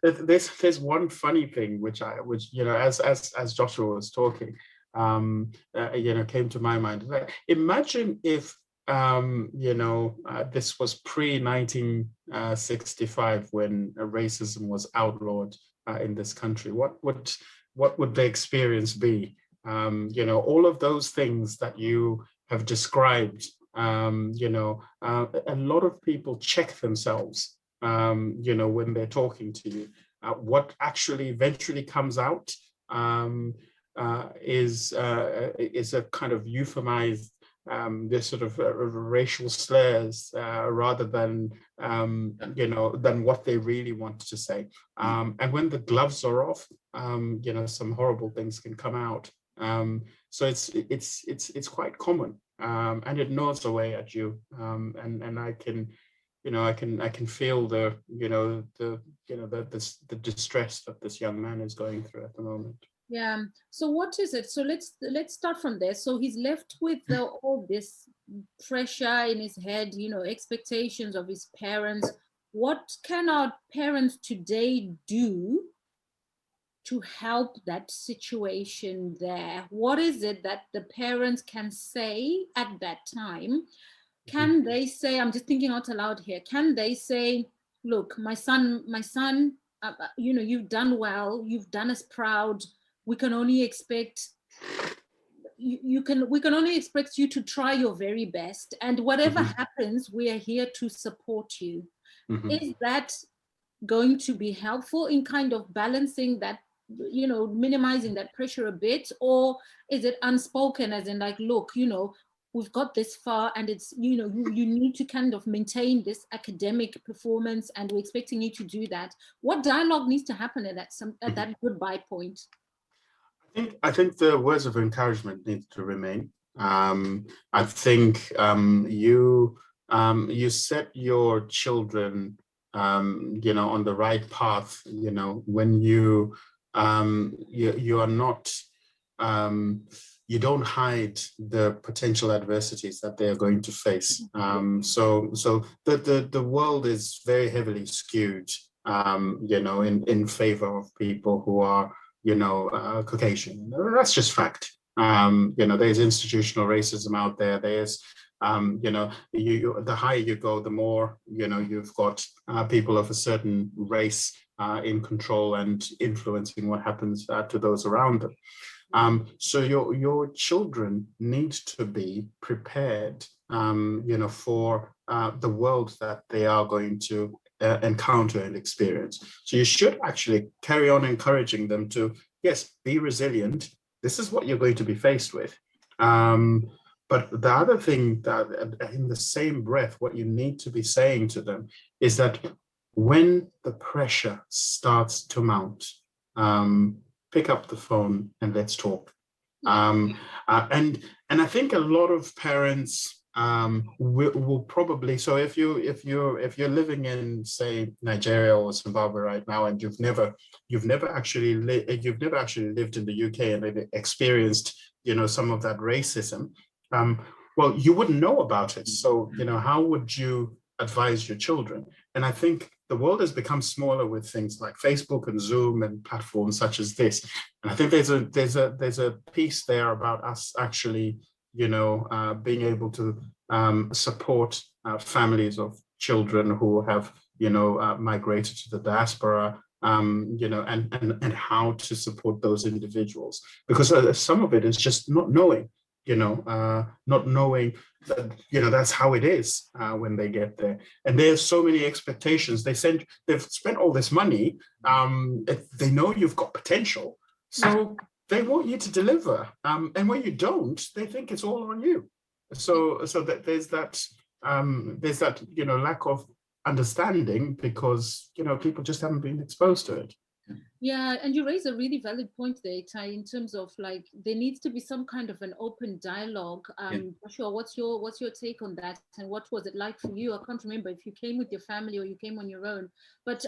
There's one funny thing which as Joshua was talking, came to my mind. Imagine if this was pre-1965 when racism was outlawed in this country. What would the experience be? All of those things that you have described. A lot of people check themselves. When they're talking to you, what actually eventually comes out is a kind of euphemized this sort of racial slurs rather than than what they really want to say. And when the gloves are off, some horrible things can come out. So it's quite common, and it gnaws away at you. And I can I can feel the the distress that this young man is going through at the moment. Yeah. So what is it? So let's start from there. So he's left with all this pressure in his head, expectations of his parents. What can our parents today do to help that situation there? What is it that the parents can say at that time? Can they say, I'm just thinking out aloud here, can they say, look, my son, you've done well, you've done us proud. We can only expect we can only expect you to try your very best, and whatever happens, we are here to support you. Is that going to be helpful in kind of balancing that, minimizing that pressure a bit? Or is it unspoken, as in like, look, we've got this far, and it's, you need to kind of maintain this academic performance, and we're expecting you to do that? What dialogue needs to happen at that goodbye point? I think the words of encouragement need to remain. I think you set your children on the right path, when you are not, you don't hide the potential adversities that they are going to face. So the world is very heavily skewed, in favor of people who are, Caucasian. That's just fact. There's institutional racism out there. There's the higher you go, the more, you've got people of a certain race in control and influencing what happens to those around them. So your children need to be prepared, for the world that they are going to encounter and experience. So you should actually carry on encouraging them to, yes, be resilient. This is what you're going to be faced with. But the other thing that, in the same breath, what you need to be saying to them is that when the pressure starts to mount, pick up the phone and let's talk. And I think a lot of parents will probably, so if you're living in, say, Nigeria or Zimbabwe right now, and you've never actually lived in the UK and experienced, some of that racism, well, you wouldn't know about it. So, how would you advise your children? And I think the world has become smaller with things like Facebook and Zoom and platforms such as this. And I think there's a piece there about us actually, being able to support families of children who have, migrated to the diaspora, and how to support those individuals. Because some of it is just not knowing. Not knowing that, that's how it is when they get there. And there's so many expectations. They've spent all this money. They know you've got potential. So they want you to deliver. And when you don't, they think it's all on you. So that there's that, lack of understanding because, people just haven't been exposed to it. Yeah, and you raise a really valid point there, Tai, in terms of like there needs to be some kind of an open dialogue. Joshua, what's your take on that, and what was it like for you? I can't remember if you came with your family or you came on your own, but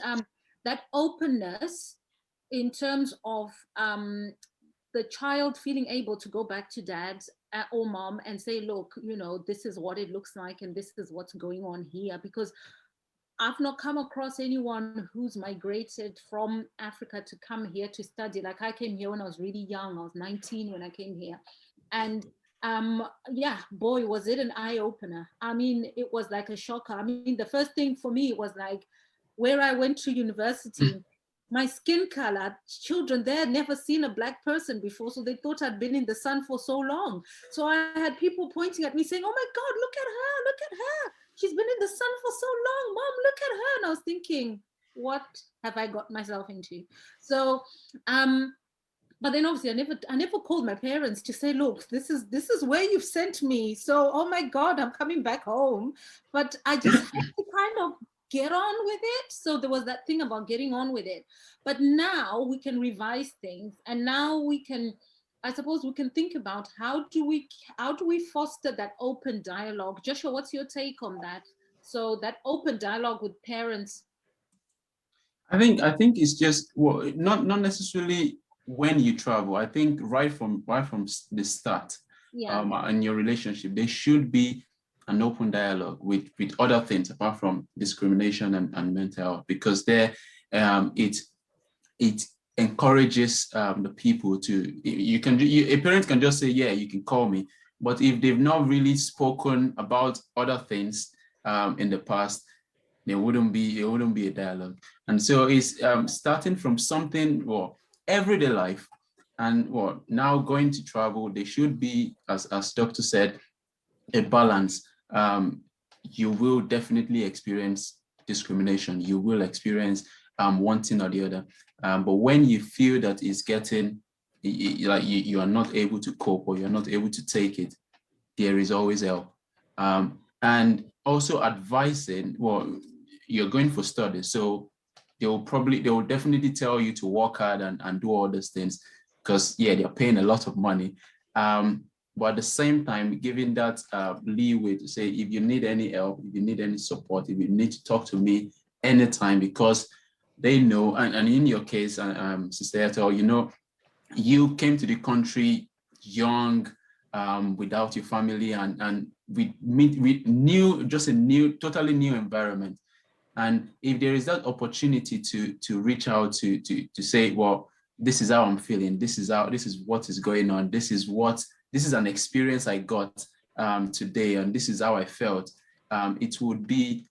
that openness in terms of the child feeling able to go back to dad or mom and say, look, this is what it looks like and this is what's going on here, because I've not come across anyone who's migrated from Africa to come here to study. Like I came here when I was really young. I was 19 when I came here. And yeah, boy, was it an eye opener. I mean, it was like a shocker. I mean, the first thing for me was like where I went to university, my skin color, children there had never seen a black person before. So they thought I'd been in the sun for so long. So I had people pointing at me saying, oh my God, look at her. She's been in the sun for so long. Mom, look at her. And I was thinking, what have I got myself into? So, but then obviously I never called my parents to say, look, this is where you've sent me. So, oh my God, I'm coming back home. But I just had to kind of get on with it. So there was that thing about getting on with it. But now we can revise things, and now I suppose we can think about how do we foster that open dialogue. Joshua, what's your take on that? So that open dialogue with parents. I think it's just, well, not necessarily when you travel. I think right from the start, Yeah. in your relationship, there should be an open dialogue with other things apart from discrimination and mental health, because there it encourages the people to, a parent can just say, yeah, you can call me, but if they've not really spoken about other things in the past, there wouldn't be a dialogue. And so it's starting from something, well, everyday life, and well, now going to travel, there should be, as doctor said, a balance. You will definitely experience discrimination. You will experience one thing or the other. But when you feel that it's getting, like you are not able to cope, or you're not able to take it, there is always help. And also advising, well, you're going for studies, so they will definitely tell you to work hard and do all those things, because yeah, they're paying a lot of money. But at the same time, giving that leeway to say, if you need any help, if you need any support, if you need to talk to me anytime, because they know, and in your case, Sister Ethel, you came to the country young, without your family, and we new, just a totally new environment. And if there is that opportunity to reach out to say, well, this is how I'm feeling, this is what is going on, this is an experience I got today, and this is how I felt, it would be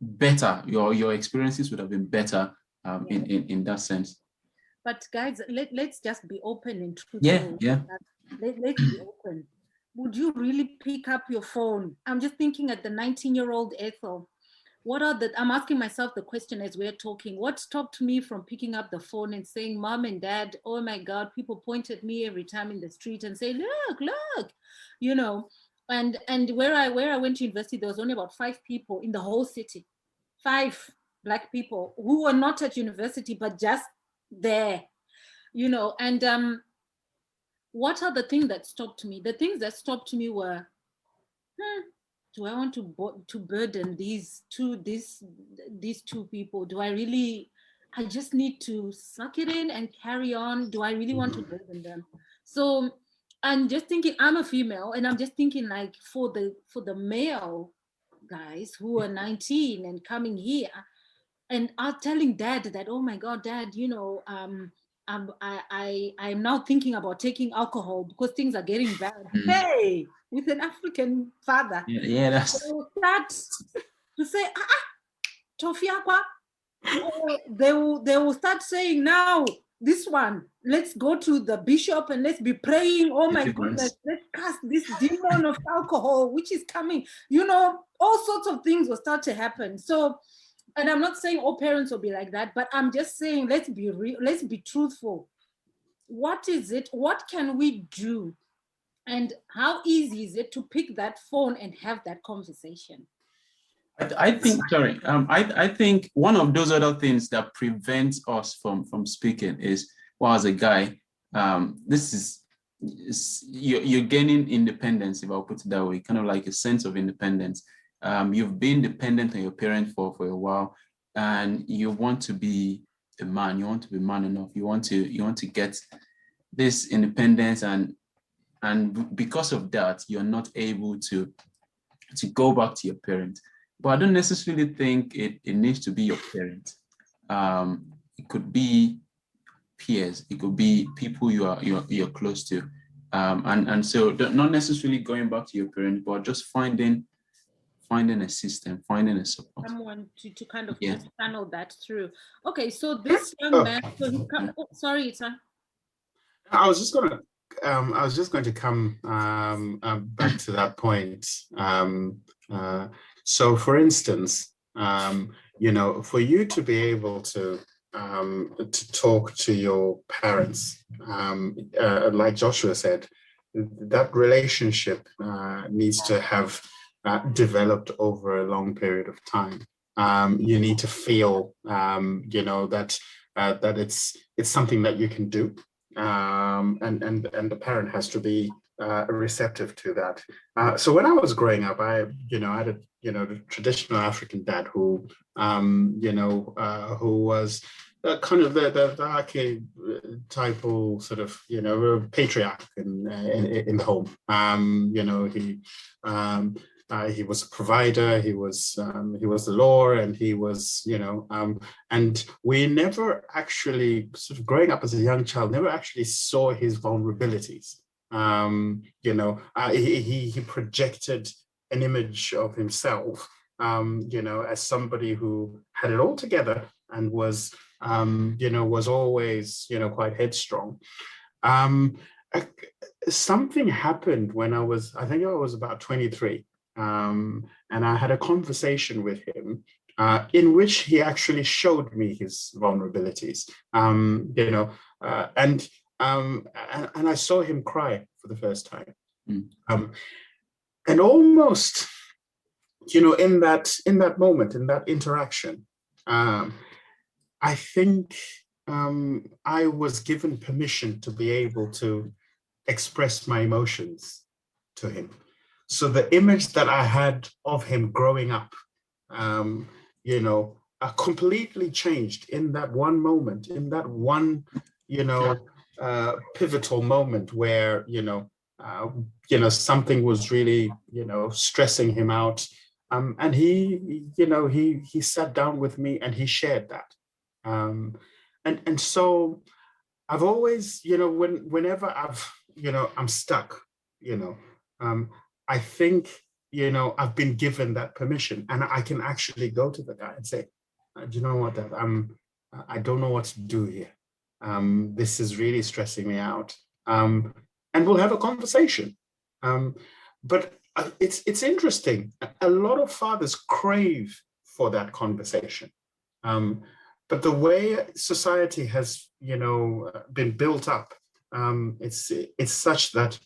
better. Your experiences would have been better in that sense. But guys, let's just be open and truthful. Yeah. Let's be open. Would you really pick up your phone? I'm just thinking at the 19-year-old Ethel. I'm asking myself the question as we're talking. What stopped me from picking up the phone and saying, Mom and Dad, oh my God, people point at me every time in the street and say, look, and where I went to university, there was only about 5 people in the whole city, 5 Black people who were not at university, but just there, and what are the things that stopped me? The things that stopped me were, do I want to burden these two people? Do I really? I just need to suck it in and carry on. Do I really want to burden them? So I'm just thinking, I'm a female, and I'm just thinking, like, for the male guys who are 19 and coming here and are telling Dad that, oh my God, Dad, I'm now thinking about taking alcohol because things are getting bad. Hey, with an African father. Yeah, that's. They will start to say, Tofiakwa. They will start saying, now, this one, let's go to the bishop and let's be praying. Oh my goodness, let's cast this demon of alcohol, which is coming. All sorts of things will start to happen. So, and I'm not saying all parents will be like that, but I'm just saying, let's be real, let's be truthful. What is it? What can we do? And how easy is it to pick that phone and have that conversation? I think, sorry, I think one of those other things that prevents us from speaking is, well, as a guy, you're gaining independence, if I'll put it that way, kind of like a sense of independence. You've been dependent on your parents for a while, and you want to be a man. You want to be man enough. You want to get this independence, and because of that, you're not able to go back to your parents. But I don't necessarily think it needs to be your parent. It could be peers. It could be people you're close to, and so not necessarily going back to your parents, but just finding a system, finding a support. Someone to kind of just channel that through. Okay, so this young man. So sorry, sir. I was just going to come back to that point. So, for instance, for you to be able to talk to your parents, like Joshua said, that relationship needs to have developed over a long period of time. You need to feel, that it's something that you can do, and the parent has to be receptive to that. So when I was growing up, I had a the traditional African dad who who was kind of the archetypal sort of patriarch in the home. He was a provider. He was the law, and he was and we never actually, sort of growing up as a young child, never actually saw his vulnerabilities. He projected an image of himself, as somebody who had it all together and was always, quite headstrong. Something happened when I think I was about 23, and I had a conversation with him in which he actually showed me his vulnerabilities, and I saw him cry for the first time. And almost, in that moment, in that interaction, I think I was given permission to be able to express my emotions to him. So the image that I had of him growing up, completely changed in that one moment, in that one, pivotal moment where, something was really, stressing him out. And he sat down with me and he shared that. And so I've always, whenever I'm stuck, I think, I've been given that permission, and I can actually go to the guy and say, do you know what, Dad, I don't know what to do here. This is really stressing me out. And we'll have a conversation. But it's interesting. A lot of fathers crave for that conversation. But the way society has, been built up, it's such that,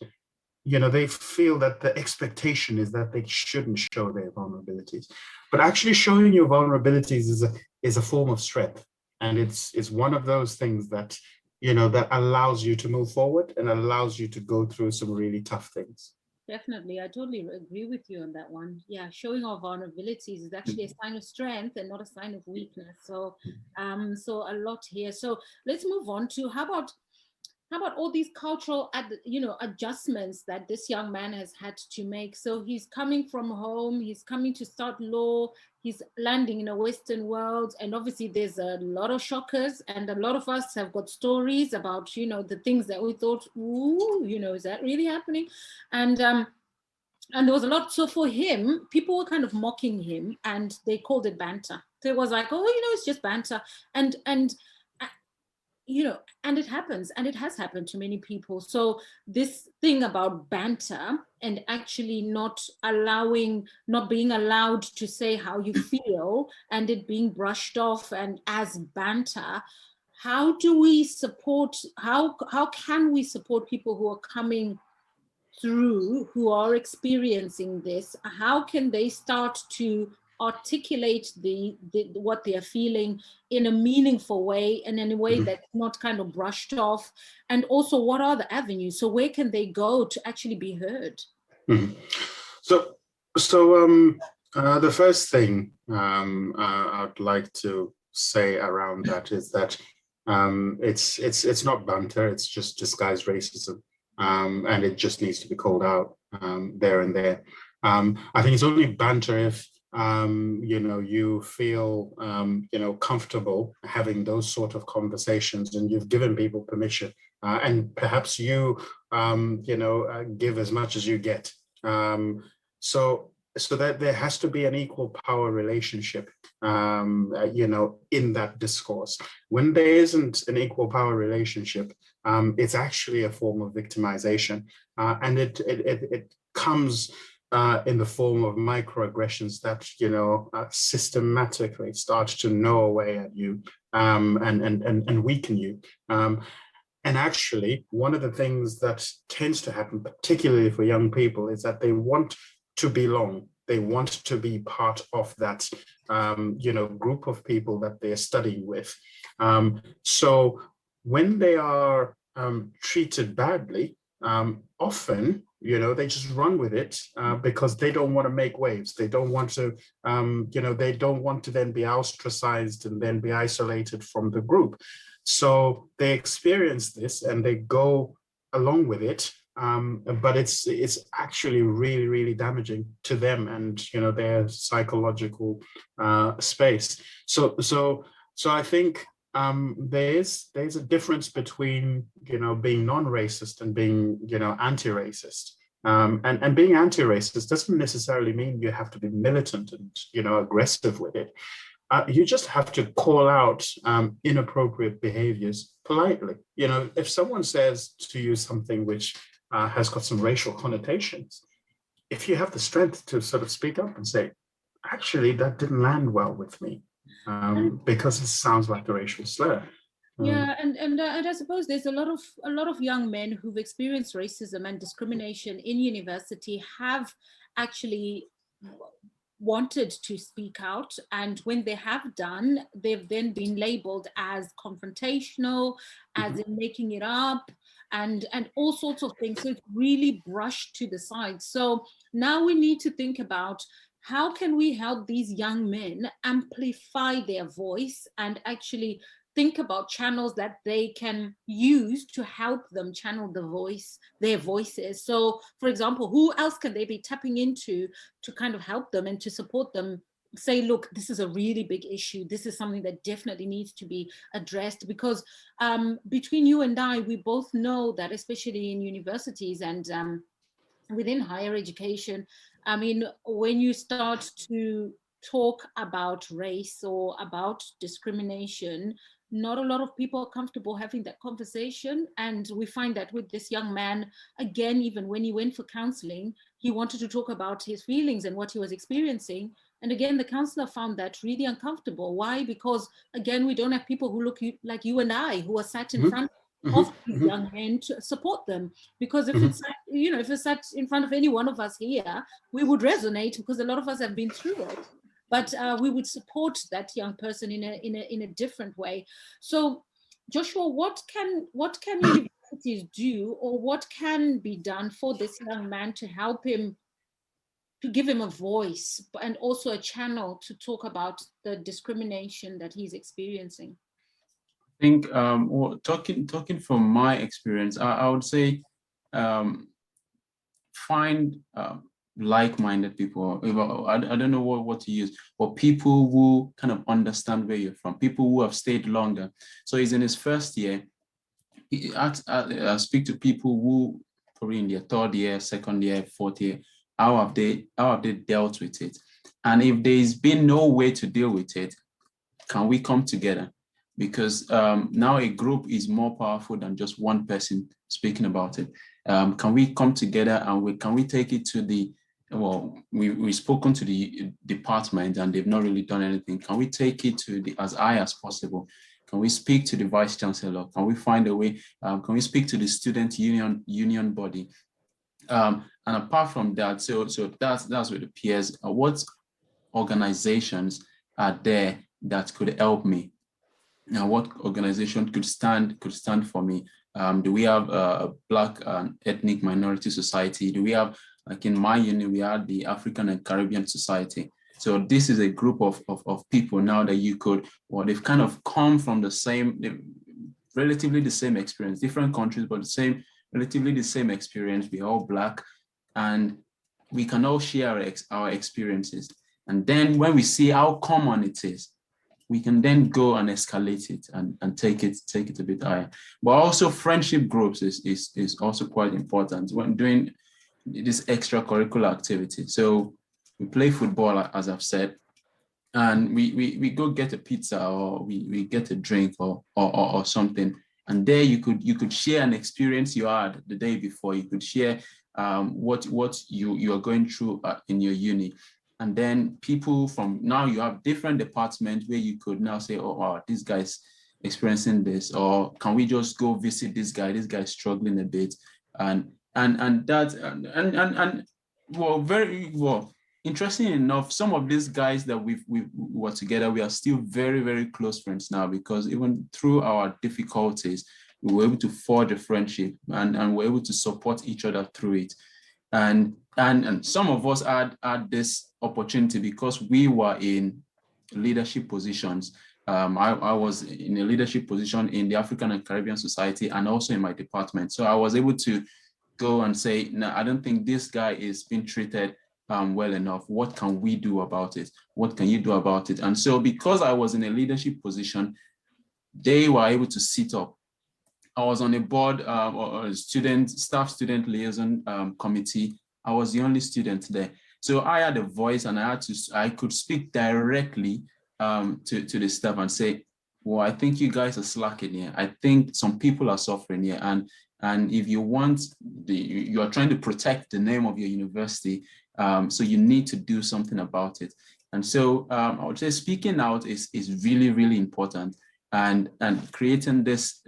they feel that the expectation is that they shouldn't show their vulnerabilities. But actually showing your vulnerabilities is a form of strength. And it's one of those things that, that allows you to move forward and allows you to go through some really tough things. Definitely. I totally agree with you on that one. Yeah, showing our vulnerabilities is actually a sign of strength and not a sign of weakness. So, so a lot here. So let's move on to how about all these cultural, adjustments that this young man has had to make? So he's coming from home, he's coming to start law, he's landing in a Western world, and obviously there's a lot of shockers, and a lot of us have got stories about, the things that we thought, ooh, is that really happening? And there was a lot. So for him, people were kind of mocking him, and they called it banter. So it was like, oh, it's just banter, and and it happens, and it has happened to many people. So this thing about banter and actually not being allowed to say how you feel, and it being brushed off and as banter, how can we support people who are coming through, who are experiencing this? How can they start to articulate what they are feeling in a meaningful way, and in a way that's not kind of brushed off? And also, what are the avenues? So where can they go to actually be heard? So the first thing I'd like to say around that is that it's not banter, it's just disguised racism, and it just needs to be called out there and there. I think it's only banter if you feel, comfortable having those sort of conversations, and you've given people permission, and perhaps you, give as much as you get. So that there has to be an equal power relationship, in that discourse. When there isn't an equal power relationship, it's actually a form of victimization, and it comes in the form of microaggressions that systematically start to gnaw away at you, and weaken you. And actually, one of the things that tends to happen, particularly for young people, is that they want to belong. They want to be part of that, group of people that they're studying with. So when they are treated badly, often, they just run with it because they don't want to make waves. They don't want to, they don't want to then be ostracized and then be isolated from the group. So they experience this and they go along with it. But it's actually really, really damaging to them and their psychological space. So I think there's a difference between being non-racist and being anti-racist. And being anti-racist doesn't necessarily mean you have to be militant and aggressive with it. You just have to call out inappropriate behaviors politely. If someone says to you something which has got some racial connotations, if you have the strength to sort of speak up and say, actually, that didn't land well with me because it sounds like a racial slur. Yeah, and I suppose there's a lot of young men who've experienced racism and discrimination in university have actually wanted to speak out, and when they have done, they've then been labeled as confrontational, as in making it up, and all sorts of things. So it's really brushed to the side. So now we need to think about how can we help these young men amplify their voice and actually think about channels that they can use to help them channel their voices. So for example, who else can they be tapping into to kind of help them and to support them, say, look, this is a really big issue. This is something that definitely needs to be addressed, because between you and I, we both know that, especially in universities and within higher education, I mean, when you start to talk about race or about discrimination, not a lot of people are comfortable having that conversation. And we find that with this young man, again, even when he went for counseling, he wanted to talk about his feelings and what he was experiencing. And again, the counselor found that really uncomfortable. Why? Because again, we don't have people who look like you and I, who are sat in front of these young men to support them. Because if it's, if it's sat in front of any one of us here, we would resonate because a lot of us have been through it. But we would support that young person in a different way. So, Joshua, what can universities do, or what can be done for this young man to help him, to give him a voice and also a channel to talk about the discrimination that he's experiencing? I think talking from my experience, I would say find like-minded people. I don't know what to use, but people who kind of understand where you're from, people who have stayed longer. So he's in his first year. I speak to people who probably in their third year, second year, fourth year. How have they dealt with it? And if there's been no way to deal with it, can we come together? Because now a group is more powerful than just one person speaking about it. Can we come together and can we take it to the, we've spoken to the department and they've not really done anything. Can we take it to as high as possible? Can we speak to the vice chancellor? Can we find a way? Can we speak to the student union body? And apart from that, so that's with the peers. What organizations are there that could help me? Now, what organization could stand for me? Do we have a Black and Ethnic Minority Society? Do we have, like in my uni, we have the African and Caribbean Society. So this is a group of people now that you could, they've kind of come from relatively the same experience, different countries, but relatively the same experience. We're all Black, and we can all share our experiences. And then when we see how common it is, we can then go and escalate it and take it a bit higher. But also friendship groups is also quite important when doing this extracurricular activity. So we play football, as I've said, and we go get a pizza or we get a drink or something. And there you could share an experience you had the day before. You could share what you are going through in your uni. And then people from now, you have different departments where you could now say, oh, wow, this guy's experiencing this, or can we just go visit this guy? This guy's struggling a bit. Very well, interesting enough, some of these guys that we were together, we are still very, very close friends now, because even through our difficulties, we were able to forge a friendship, and we're able to support each other through it. And some of us had this opportunity because we were in leadership positions. I was in a leadership position in the African and Caribbean Society and also in my department. So I was able to go and say, no, I don't think this guy is being treated well enough. What can we do about it? What can you do about it? And so because I was in a leadership position, they were able to sit up. I was on a board or staff student liaison committee. I was the only student there. So I had a voice, and I could speak directly to the staff and say, well, I think you guys are slacking here. I think some people are suffering here. And if you want, you are trying to protect the name of your university, so you need to do something about it. And so I would say speaking out is really, really important. And creating this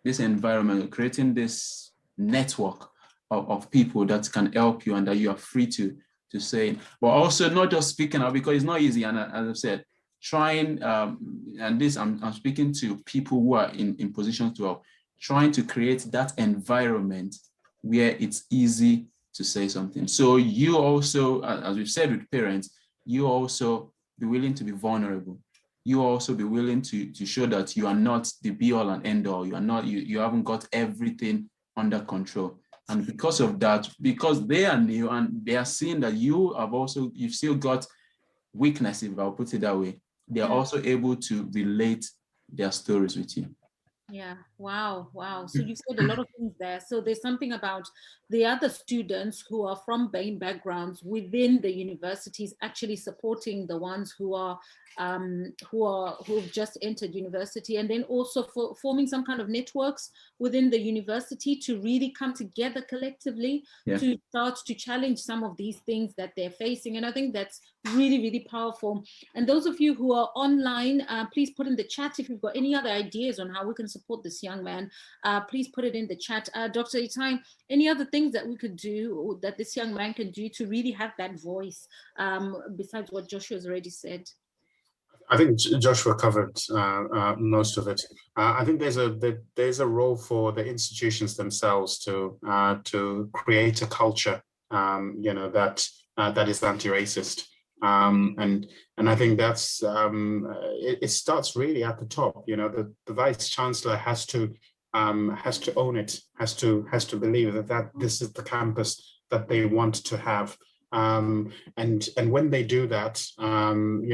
environment, creating this network of people that can help you and that you are free to say, but also not just speaking out, because it's not easy. And as I've said, trying, and this I'm speaking to people who are in positions to help, trying to create that environment where it's easy to say something. So you also, as we've said with parents, you also be willing to be vulnerable. You also be willing to show that you are not the be all and end all. You are not, you haven't got everything under control. And because of that, because they are new and they are seeing that you've still got weaknesses, if I'll put it that way, they are also able to relate their stories with you. Yeah, wow. So you said a lot of things there. So there's something about the other students who are from BAME backgrounds within the universities actually supporting the ones who've just entered university, and then also for forming some kind of networks within the university to really come together collectively to start to challenge some of these things that they're facing. And I think that's really, really powerful. And those of you who are online, please put in the chat if you've got any other ideas on how we can support this young man. Please put it in the chat. Dr. Itai, any other things that we could do, or that this young man can do to really have that voice, besides what Joshua's already said? I think Joshua covered most of it. I think there's a role for the institutions themselves to create a culture, that is anti-racist, and I think that's it starts really at the top. The vice chancellor has to own it, has to believe that this is the campus that they want to have. And when they do that, and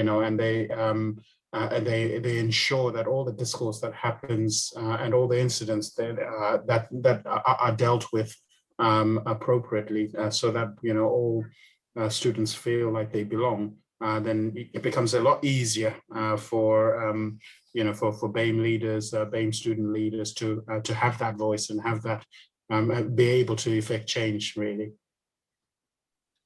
they ensure that all the discourse that happens and all the incidents that are dealt with appropriately, so that all students feel like they belong, then it becomes a lot easier for BAME leaders, BAME student leaders to have that voice and have that be able to effect change, really.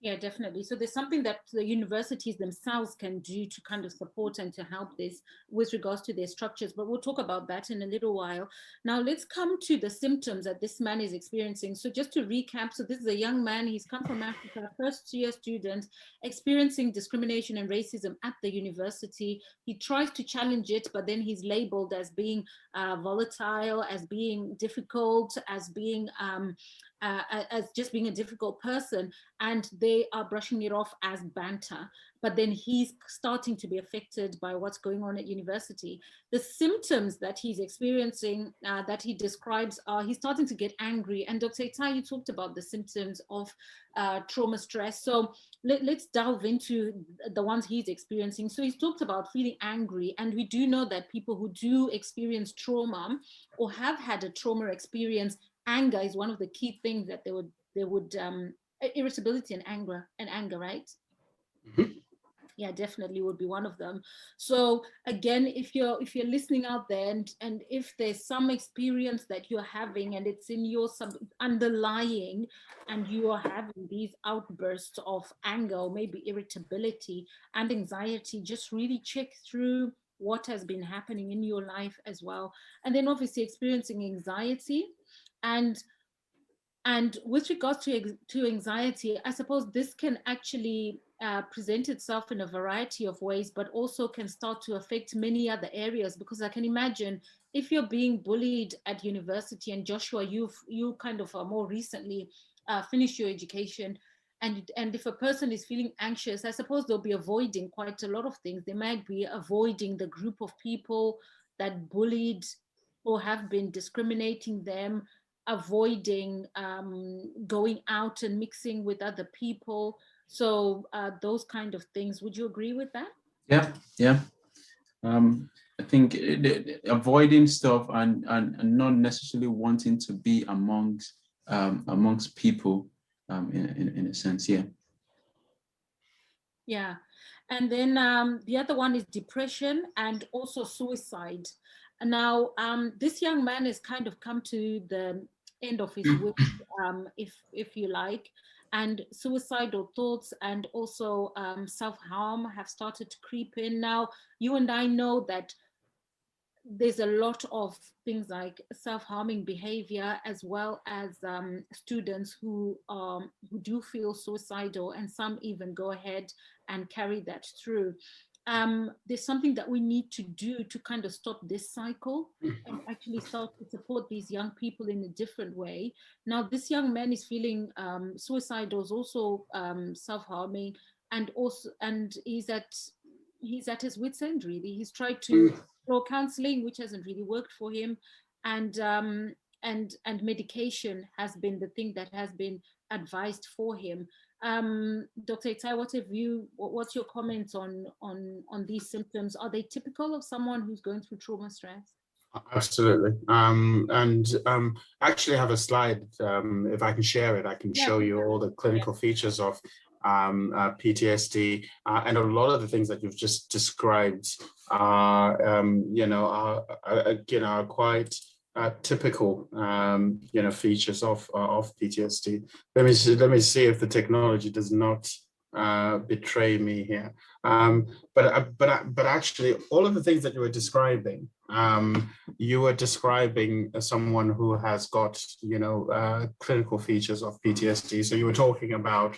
Yeah, definitely. So there's something that the universities themselves can do to kind of support and to help this with regards to their structures. But we'll talk about that in a little while. Now, let's come to the symptoms that this man is experiencing. So just to recap, so this is a young man, he's come from Africa, first-year student, experiencing discrimination and racism at the university. He tries to challenge it, but then he's labeled as being volatile, as being difficult, as being as just being a difficult person, and they are brushing it off as banter. But then he's starting to be affected by what's going on at university. The symptoms that he's experiencing, that he describes, are he's starting to get angry. And Dr. Itai, you talked about the symptoms of trauma stress. So let's delve into the ones he's experiencing. So he's talked about feeling angry, and we do know that people who do experience trauma or have had a trauma experience, anger is one of the key things that they would irritability and anger, right? Mm-hmm. Yeah, definitely would be one of them. So again, if you're listening out there, and if there's some experience that you're having and it's in your underlying, and you are having these outbursts of anger or maybe irritability and anxiety, just really check through what has been happening in your life as well. And then obviously experiencing anxiety, and And with regards to anxiety, I suppose this can actually present itself in a variety of ways, but also can start to affect many other areas, because I can imagine if you're being bullied at university, and Joshua, you kind of more recently finished your education, and if a person is feeling anxious, I suppose they'll be avoiding quite a lot of things. They might be avoiding the group of people that bullied or have been discriminating them, avoiding going out and mixing with other people. So those kind of things. Would you agree with that? Yeah, yeah. I think avoiding stuff and not necessarily wanting to be amongst people, in a sense, yeah. Yeah. And then the other one is depression and also suicide. Now, this young man has kind of come to the end of his work, if you like, and suicidal thoughts and also self-harm have started to creep in. Now, you and I know that there's a lot of things like self-harming behavior, as well as students who do feel suicidal, and some even go ahead and carry that through. There's something that we need to do to kind of stop this cycle and actually start to support these young people in a different way. Now, this young man is feeling suicidal, is also self-harming, and he's at his wit's end, really. He's tried to explore counseling, which hasn't really worked for him, and medication has been the thing that has been advised for him. Dr. Itai, what's your comments on these symptoms? Are they typical of someone who's going through trauma stress? Absolutely. Actually have a slide. If I can share it, I can show you all the clinical features of PTSD, and a lot of the things that you've just described are, are quite typical, features of PTSD. Let me see if the technology does not betray me here. But actually, all of the things that you were describing, you were describing someone who has got, clinical features of PTSD. So you were talking about,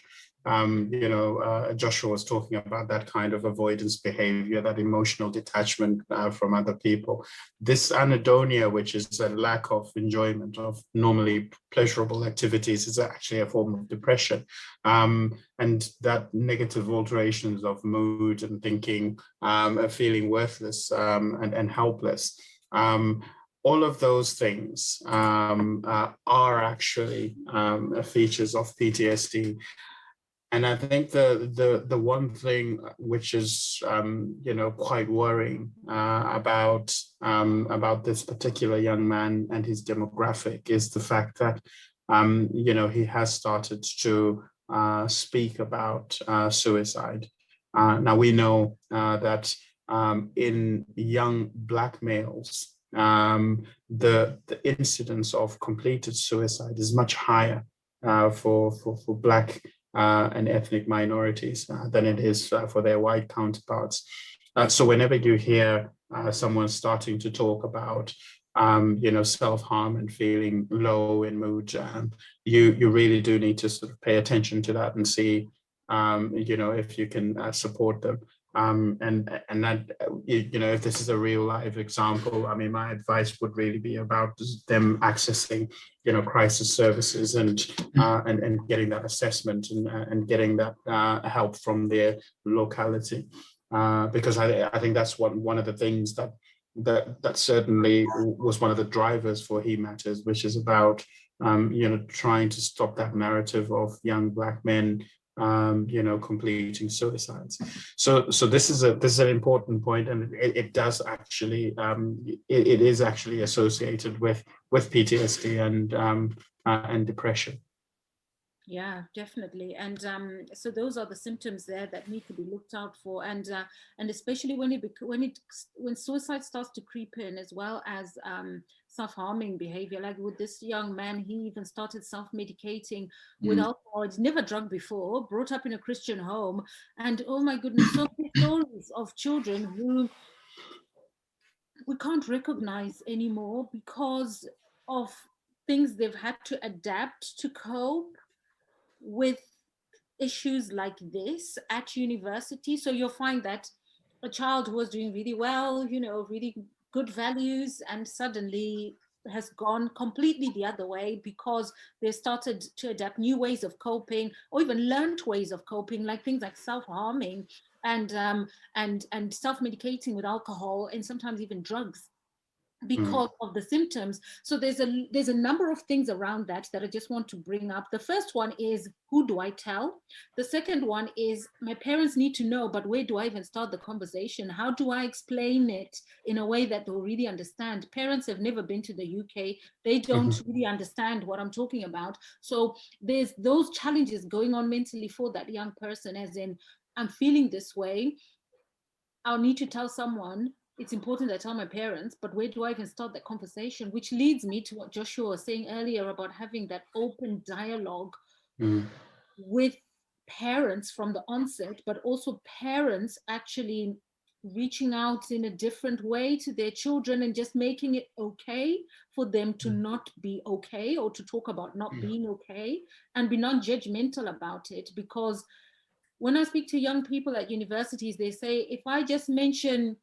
Joshua was talking about that kind of avoidance behavior, that emotional detachment from other people. This anhedonia, which is a lack of enjoyment of normally pleasurable activities, is actually a form of depression. And that negative alterations of mood and thinking, feeling worthless and helpless. All of those things are actually features of PTSD. And I think the one thing which is quite worrying about this particular young man and his demographic is the fact that he has started to speak about suicide. Now we know that in young Black males, the incidence of completed suicide is much higher for Black and ethnic minorities than it is for their white counterparts. So whenever you hear someone starting to talk about self-harm and feeling low in mood, you really do need to sort of pay attention to that and see if you can support them. And that, if this is a real life example, I mean, my advice would really be about them accessing, crisis services and getting that assessment and getting that help from their locality, because I think that's one of the things that certainly was one of the drivers for He Matters, which is about trying to stop that narrative of young Black men completing suicides. So this is an important point, and it does actually it is actually associated with PTSD and depression. Yeah, definitely. And so those are the symptoms there that need to be looked out for, and especially when suicide starts to creep in, as well as self-harming behavior. Like with this young man, he even started self-medicating with alcohol. He's never drunk before, brought up in a Christian home, and oh my goodness, so many stories of children who we can't recognize anymore because of things they've had to adapt to cope with issues like this at university. So you'll find that a child who was doing really well, you know, really good values, and suddenly has gone completely the other way because they started to adapt new ways of coping, or even learned ways of coping, like things like self-harming and self-medicating with alcohol and sometimes even drugs because of the symptoms. So there's a number of things around that I just want to bring up. The first one is, who do I tell? The second one is, my parents need to know, but where do I even start the conversation? How do I explain it in a way that they'll really understand? Parents have never been to the UK. They don't really understand what I'm talking about. So there's those challenges going on mentally for that young person, as in, I'm feeling this way, I'll need to tell someone. It's important I tell my parents, but where do I even start that conversation? Which leads me to what Joshua was saying earlier about having that open dialogue with parents from the onset, but also parents actually reaching out in a different way to their children and just making it okay for them to not be okay, or to talk about not being okay, and be non-judgmental about it. Because when I speak to young people at universities, they say, if I just mention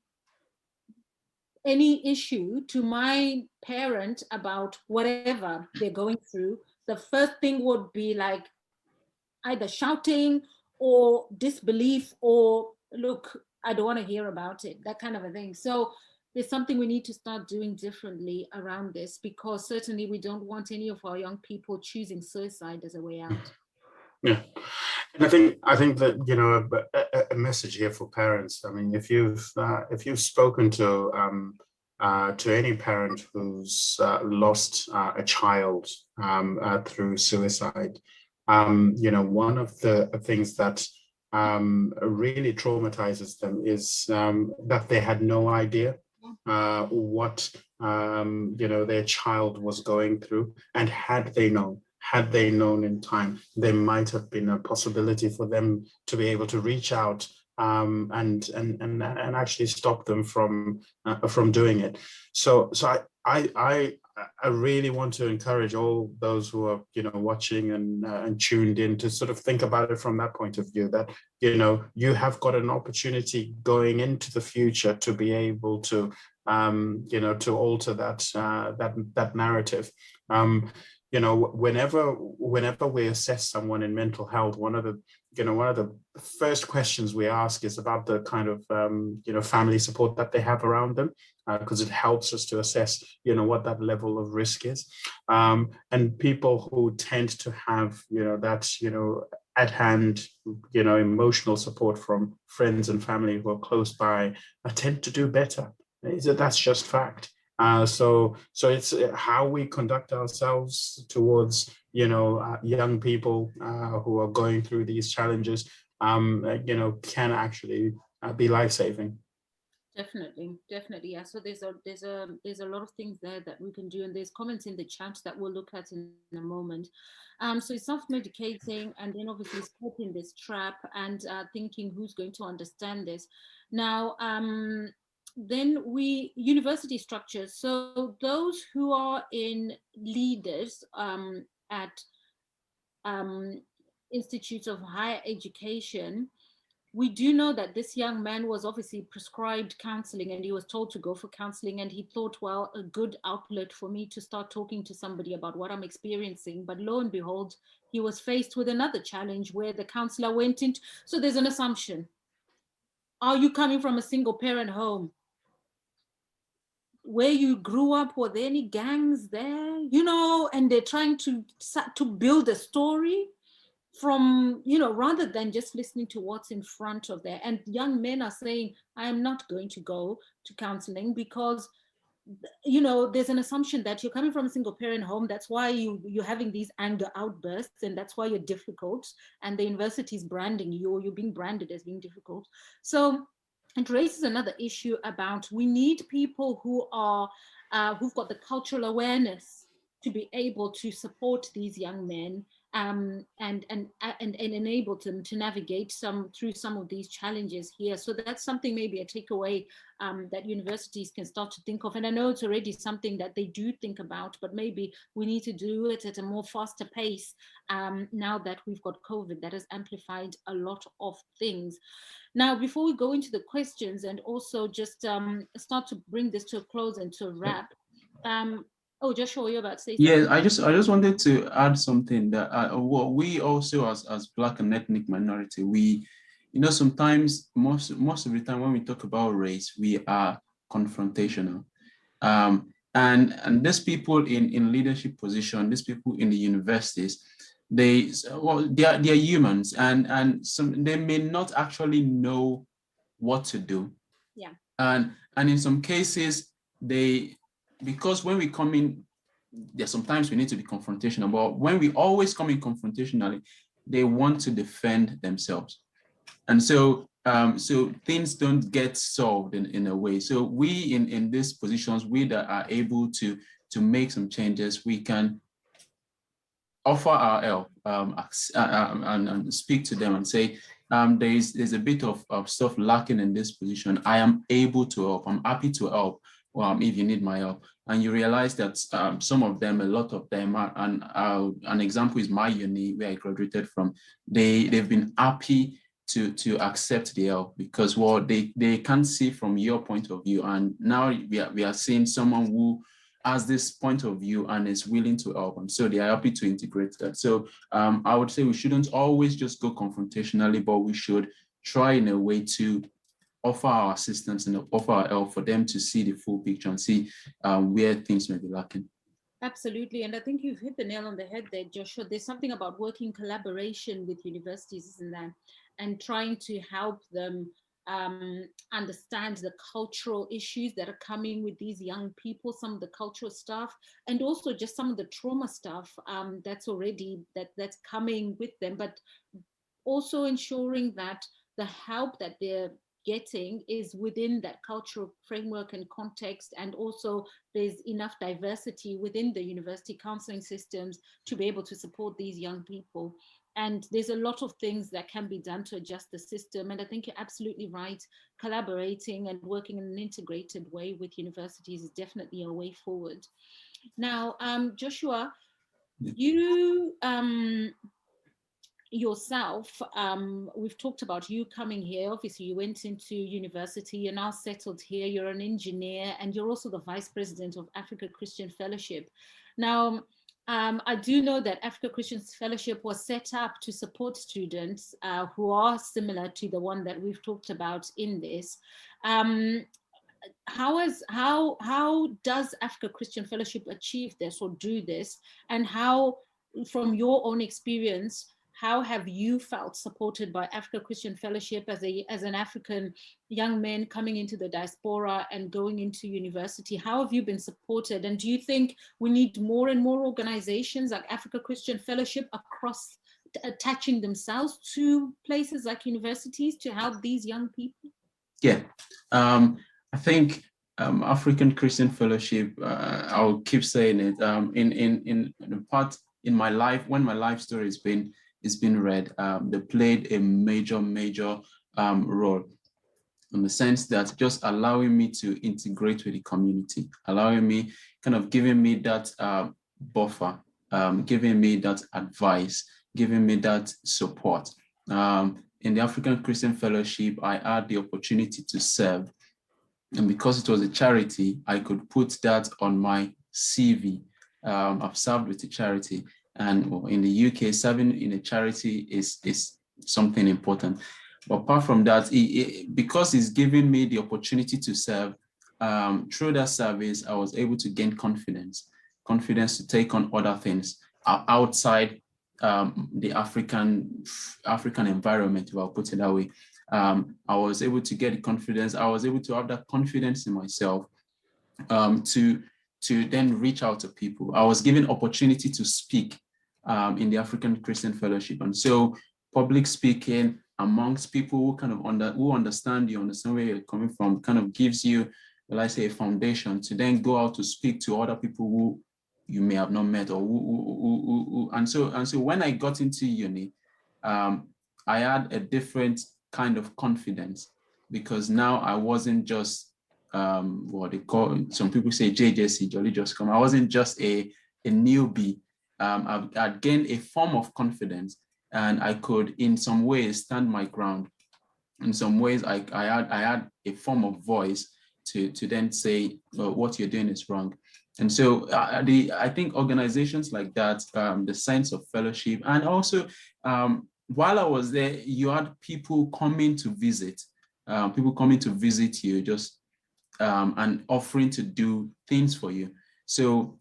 any issue to my parent about whatever they're going through, the first thing would be like either shouting or disbelief, or, look, I don't want to hear about it, that kind of a thing. So there's something we need to start doing differently around this, because certainly we don't want any of our young people choosing suicide as a way out. Yeah, and I think that, you know, a message here for parents. I mean, if you've spoken to any parent who's lost a child through suicide, you know, one of the things that really traumatizes them is that they had no idea what you know, their child was going through, and had they known in time, there might have been a possibility for them to be able to reach out and actually stop them from doing it. So I really want to encourage all those who are, you know, watching and tuned in to sort of think about it from that point of view, that, you know, you have got an opportunity going into the future to be able to you know, to alter that narrative. You know, whenever we assess someone in mental health, one of the first questions we ask is about the kind of you know, family support that they have around them, because it helps us to assess, you know, what that level of risk is. And people who tend to have, you know, that, you know, at hand, you know, emotional support from friends and family who are close by, tend to do better. That's just fact. So it's how we conduct ourselves towards, you know, young people who are going through these challenges, you know, can actually be life-saving. Definitely, yeah. So there's a lot of things there that we can do, and there's comments in the chat that we'll look at in a moment. So self-medicating, and then obviously stopping this trap, and thinking who's going to understand this. Now, then university structures. So those who are in leaders at institutes of higher education, we do know that this young man was obviously prescribed counseling, and he was told to go for counseling, and he thought, well, a good outlet for me to start talking to somebody about what I'm experiencing. But lo and behold, he was faced with another challenge where the counselor went into, so there's an assumption. Are you coming from a single parent home? Where you grew up, were there any gangs there? You know, and they're trying to build a story from, you know, rather than just listening to what's in front of there. And young men are saying, I am not going to go to counseling because, you know, there's an assumption that you're coming from a single parent home. That's why you're having these anger outbursts, and that's why you're difficult. And the university is branding you, or you're being branded as being difficult. So it raises another issue about, we need people who are, who've got the cultural awareness to be able to support these young men and enable them to navigate through some of these challenges here. So that's something, maybe a takeaway that universities can start to think of. And I know it's already something that they do think about, but maybe we need to do it at a more faster pace now that we've got COVID that has amplified a lot of things. Now, before we go into the questions and also just start to bring this to a close and to a wrap, oh, Joshua, you're about to say something? Yeah, I just wanted to add something that what we also as Black and ethnic minority, we, sometimes most of the time when we talk about race, we are confrontational. And these people in leadership position, these people in the universities, they are humans, and they may not actually know what to do. Yeah. And in some cases, because when we come in, sometimes we need to be confrontational, but when we always come in confrontationally, they want to defend themselves. And so things don't get solved in a way. So we in these positions, we that are able to make some changes, we can offer our help and speak to them and say, there's a bit of stuff lacking in this position. I am able to help. I'm happy to help if you need my help. And you realize that some of them, a lot of them, and an example is my uni where I graduated from. They've been happy to accept the help because they can't see from your point of view. And now we are seeing someone who has this point of view and is willing to help, and so they are happy to integrate that. So I would say we shouldn't always just go confrontationally, but we should try in a way to offer our assistance and offer our help for them to see the full picture and see where things may be lacking. Absolutely. And I think you've hit the nail on the head there, Joshua. There's something about working collaboration with universities, isn't there? And trying to help them understand the cultural issues that are coming with these young people, some of the cultural stuff, and also just some of the trauma stuff that's coming with them, but also ensuring that the help that they're getting is within that cultural framework and context, and also there's enough diversity within the university counseling systems to be able to support these young people. And there's a lot of things that can be done to adjust the system. And I think you're absolutely right. Collaborating and working in an integrated way with universities is definitely a way forward. Now, Joshua, you yourself, we've talked about you coming here. Obviously, you went into university, you're now settled here, you're an engineer, and you're also the vice president of Africa Christian Fellowship. Now, I do know that Africa Christian Fellowship was set up to support students who are similar to the one that we've talked about in this. How does Africa Christian Fellowship achieve this or do this? And how, from your own experience, how have you felt supported by Africa Christian Fellowship as an African young man coming into the diaspora and going into university? How have you been supported? And do you think we need more and more organizations like Africa Christian Fellowship across attaching themselves to places like universities to help these young people? Yeah, I think African Christian Fellowship, I'll keep saying it, in the part in my life, when my life story has been read, they played a major role, in the sense that just allowing me to integrate with the community, allowing me, kind of giving me that buffer, giving me that advice, giving me that support. In the African Christian Fellowship, I had the opportunity to serve. And because it was a charity, I could put that on my CV. I've served with a charity. And in the UK, serving in a charity is something important. But apart from that, because it's giving me the opportunity to serve, through that service, I was able to gain confidence to take on other things outside the African environment, if I'll put it that way. I was able to get the confidence. I was able to have that confidence in myself to then reach out to people. I was given opportunity to speak in the African Christian Fellowship, and so public speaking amongst people who kind of understand where you're coming from, kind of gives you, well, I say, a foundation to then go out to speak to other people who you may have not met, or and so when I got into uni, I had a different kind of confidence, because now I wasn't just what they call, some people say JJC, Jolly Just Come. I wasn't just a newbie. I'd gained a form of confidence, and I could, in some ways, stand my ground. In some ways, I had a form of voice to then say, oh, what you're doing is wrong. And so I think organizations like that, the sense of fellowship, and also while I was there, you had people coming to visit, you, just and offering to do things for you. So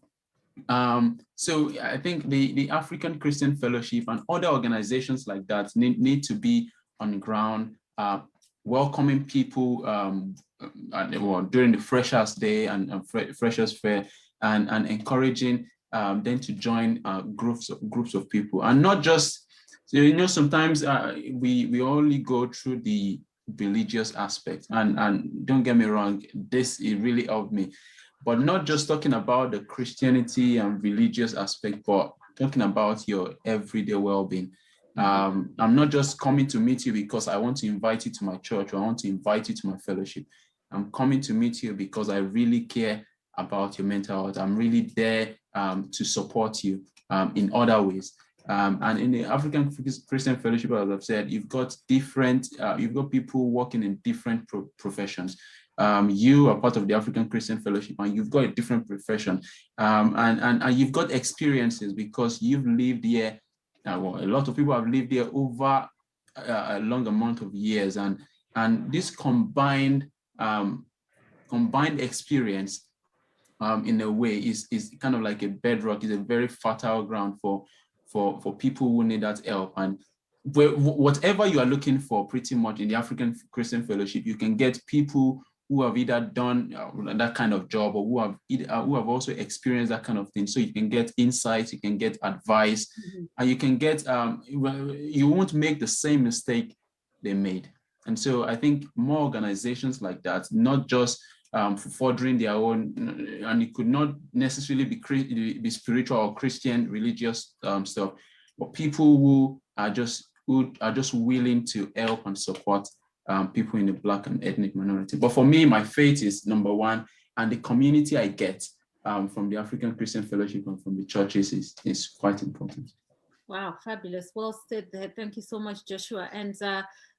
I think the African Christian Fellowship and other organizations like that need to be on the ground, welcoming people during the Freshers Day and Freshers Fair, and encouraging them to join groups of people, and not just, sometimes we only go through the religious aspect, and don't get me wrong, it really helped me. But not just talking about the Christianity and religious aspect, but talking about your everyday well-being. I'm not just coming to meet you because I want to invite you to my church, or I want to invite you to my fellowship. I'm coming to meet you because I really care about your mental health. I'm really there to support you in other ways. And in the African Christian Fellowship, as I've said, you've got people working in different professions. You are part of the African Christian Fellowship, and you've got a different profession, and you've got experiences because you've lived here. Well, a lot of people have lived here over a long amount of years, and this combined experience, in a way, is kind of like a bedrock, is a very fertile ground for people who need that help. And whatever you are looking for, pretty much in the African Christian Fellowship, you can get people who have either done that kind of job, or who have also experienced that kind of thing. So you can get insights, you can get advice, and you can get, you won't make the same mistake they made. And so I think more organizations like that, not just furthering their own, and it could not necessarily be spiritual or Christian religious stuff, but people who are just willing to help and support people in the Black and ethnic minority. But for me, my faith is number one, and the community I get from the African Christian Fellowship and from the churches is quite important. Wow, fabulous. Well said there. Thank you so much, Joshua. And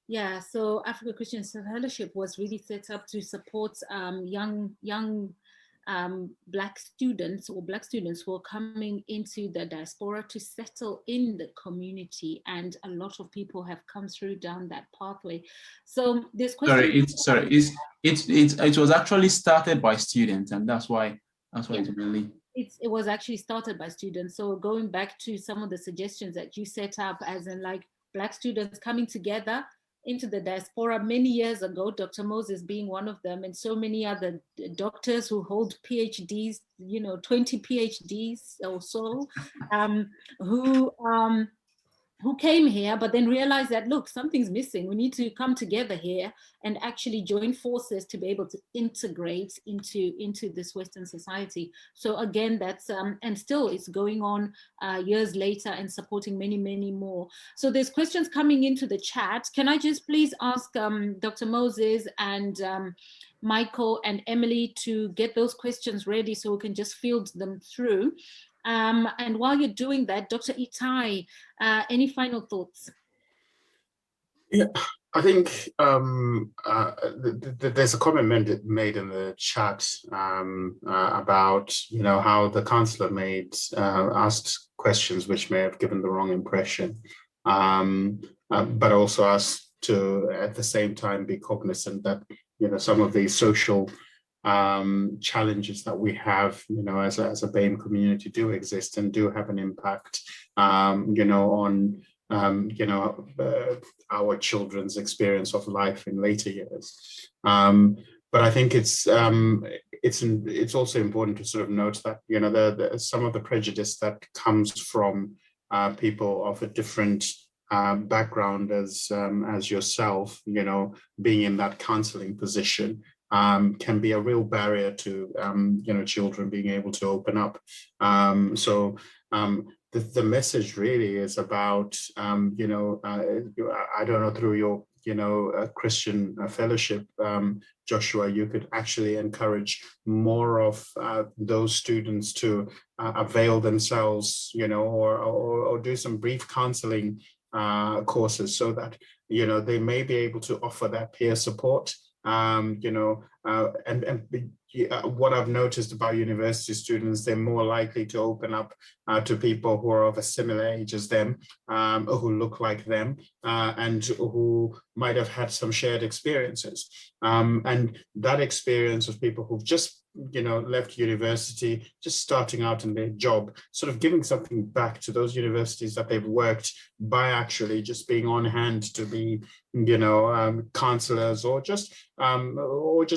yeah, so African Christian Fellowship was really set up to support young Black students who are coming into the diaspora to settle in the community, and a lot of people have come through down that pathway. So this question, it was actually started by students, and that's why it's really. It was actually started by students. So going back to some of the suggestions that you set up, as in like Black students coming together into the diaspora many years ago, Dr. Moses being one of them, and so many other doctors who hold PhDs, 20 PhDs or so, who came here, but then realized that, look, something's missing. We need to come together here and actually join forces to be able to integrate into this Western society. So again, that's, and still it's going on years later and supporting many, many more. So there's questions coming into the chat. Can I just please ask Dr. Moses and Michael and Emily to get those questions ready so we can just field them through. And while you're doing that, Dr. Itai, any final thoughts? Yeah, I think there's a comment made in the chat about how the councillor asked questions which may have given the wrong impression, but also asked to at the same time be cognizant that some of the social challenges that we have, as a BAME community do exist and do have an impact, on our children's experience of life in later years. But I think it's also important to sort of note that some of the prejudice that comes from people of a different background as yourself, being in that counseling position. can be a real barrier to children being able to open up. The message really is about I don't know, through your Christian fellowship, Joshua, you could actually encourage more of those students to avail themselves, or do some brief counseling courses, so that they may be able to offer that peer support. What I've noticed about university students, they're more likely to open up to people who are of a similar age as them, who look like them, and who might have had some shared experiences. And that experience of people who've just left university, just starting out in their job, sort of giving something back to those universities that they've worked by actually just being on hand to be, counselors, or just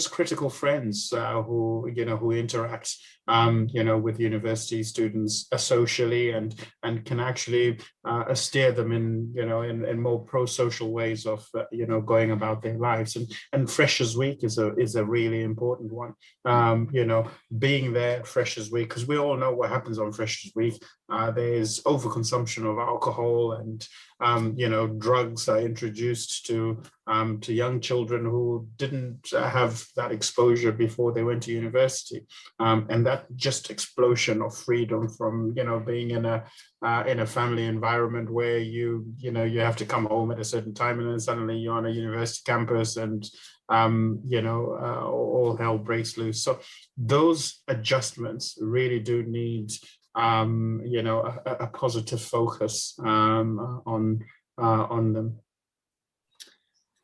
critical friends who interact, with university students socially, and can actually steer them in more pro-social ways of going about their lives. And Freshers Week is a really important one. Being there Freshers Week, because we all know what happens on Freshers Week. There's overconsumption of alcohol, and drugs are introduced to young children who didn't have that exposure before they went to university, and that just explosion of freedom from being in a family environment where you have to come home at a certain time, and then suddenly you're on a university campus, and all hell breaks loose. So those adjustments really do need a positive focus on them.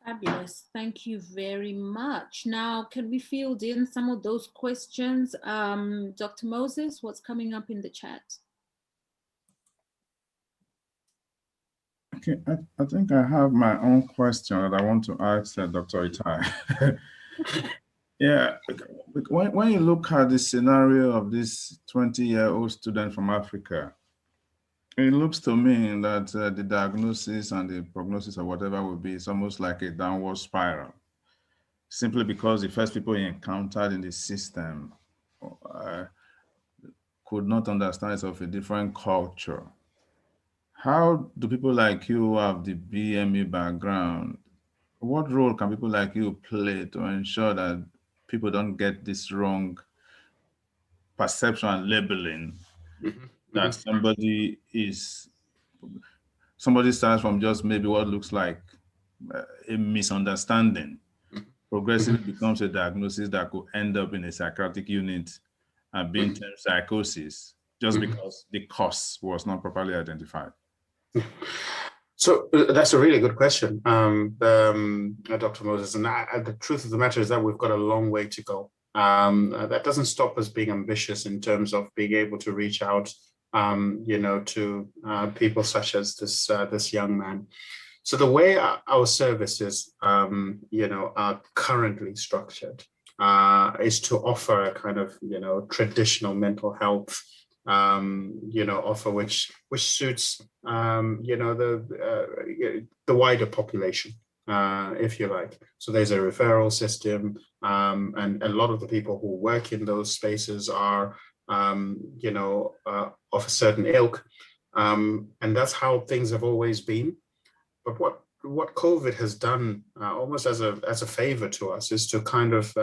Fabulous. Thank you very much. Now, can we field in some of those questions? Dr. Moses, what's coming up in the chat? Okay, I think I have my own question that I want to ask Dr. Itai. Yeah, when you look at the scenario of this 20-year-old student from Africa, it looks to me that the diagnosis and the prognosis or whatever will be, it's almost like a downward spiral, simply because the first people he encountered in the system could not understand it's of a different culture. How do people like you who have the BME background, what role can people like you play to ensure that people don't get this wrong perception and labeling that somebody starts from just maybe what looks like a misunderstanding, progressively becomes a diagnosis that could end up in a psychiatric unit and being termed psychosis, just because the cause was not properly identified? So that's a really good question, Dr. Moses. And the truth of the matter is that we've got a long way to go. That doesn't stop us being ambitious in terms of being able to reach out, to people such as this young man. So the way our services, are currently structured is to offer a kind of, traditional mental health offer which suits the wider population, if you like. So there's a referral system, and a lot of the people who work in those spaces are of a certain ilk, and that's how things have always been. But what COVID has done, almost as a favor to us, is to kind of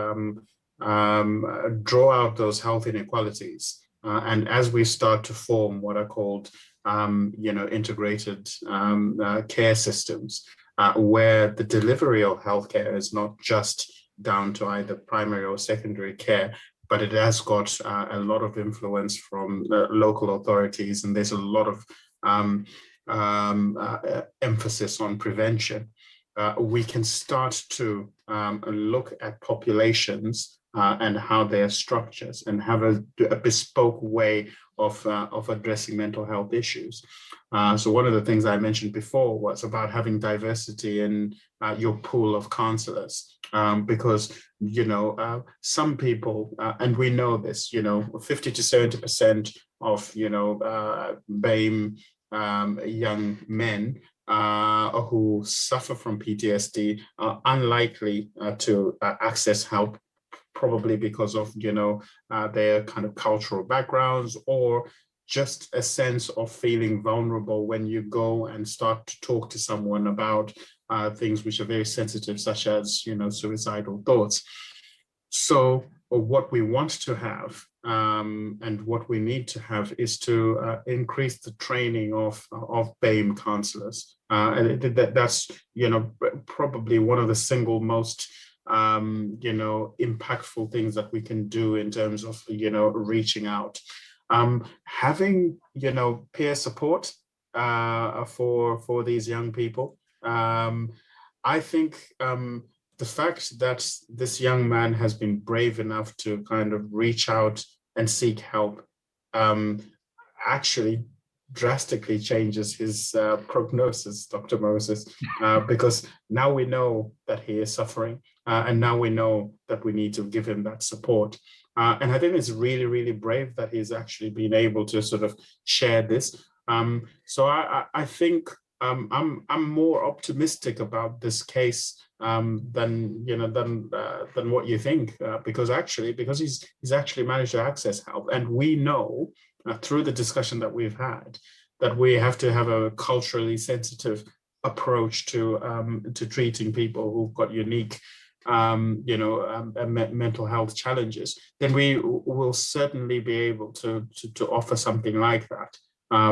draw out those health inequalities. And as we start to form what are called, integrated care systems, where the delivery of healthcare is not just down to either primary or secondary care, but it has got a lot of influence from local authorities, and there's a lot of emphasis on prevention. We can start to look at populations and how they are structured, and have a bespoke way of addressing mental health issues. So one of the things I mentioned before was about having diversity in your pool of counselors, because some people, and we know this, 50 to 70% of BAME young men who suffer from PTSD are unlikely to access help probably because of, their kind of cultural backgrounds, or just a sense of feeling vulnerable when you go and start to talk to someone about things which are very sensitive, such as, suicidal thoughts. So what we want to have and what we need to have is to increase the training of BAME counselors. And that's, probably one of the single most, impactful things that we can do in terms of, reaching out. Having, peer support for these young people. I think the fact that this young man has been brave enough to kind of reach out and seek help actually drastically changes his prognosis, Dr. Moses, because now we know that he is suffering, and now we know that we need to give him that support. And I think it's really, really brave that he's actually been able to sort of share this. So I think I'm more optimistic about this case than what you think, because he's actually managed to access help, and we know through the discussion that we've had that we have to have a culturally sensitive approach to treating people who've got unique mental health challenges. Then we will certainly be able to offer something like that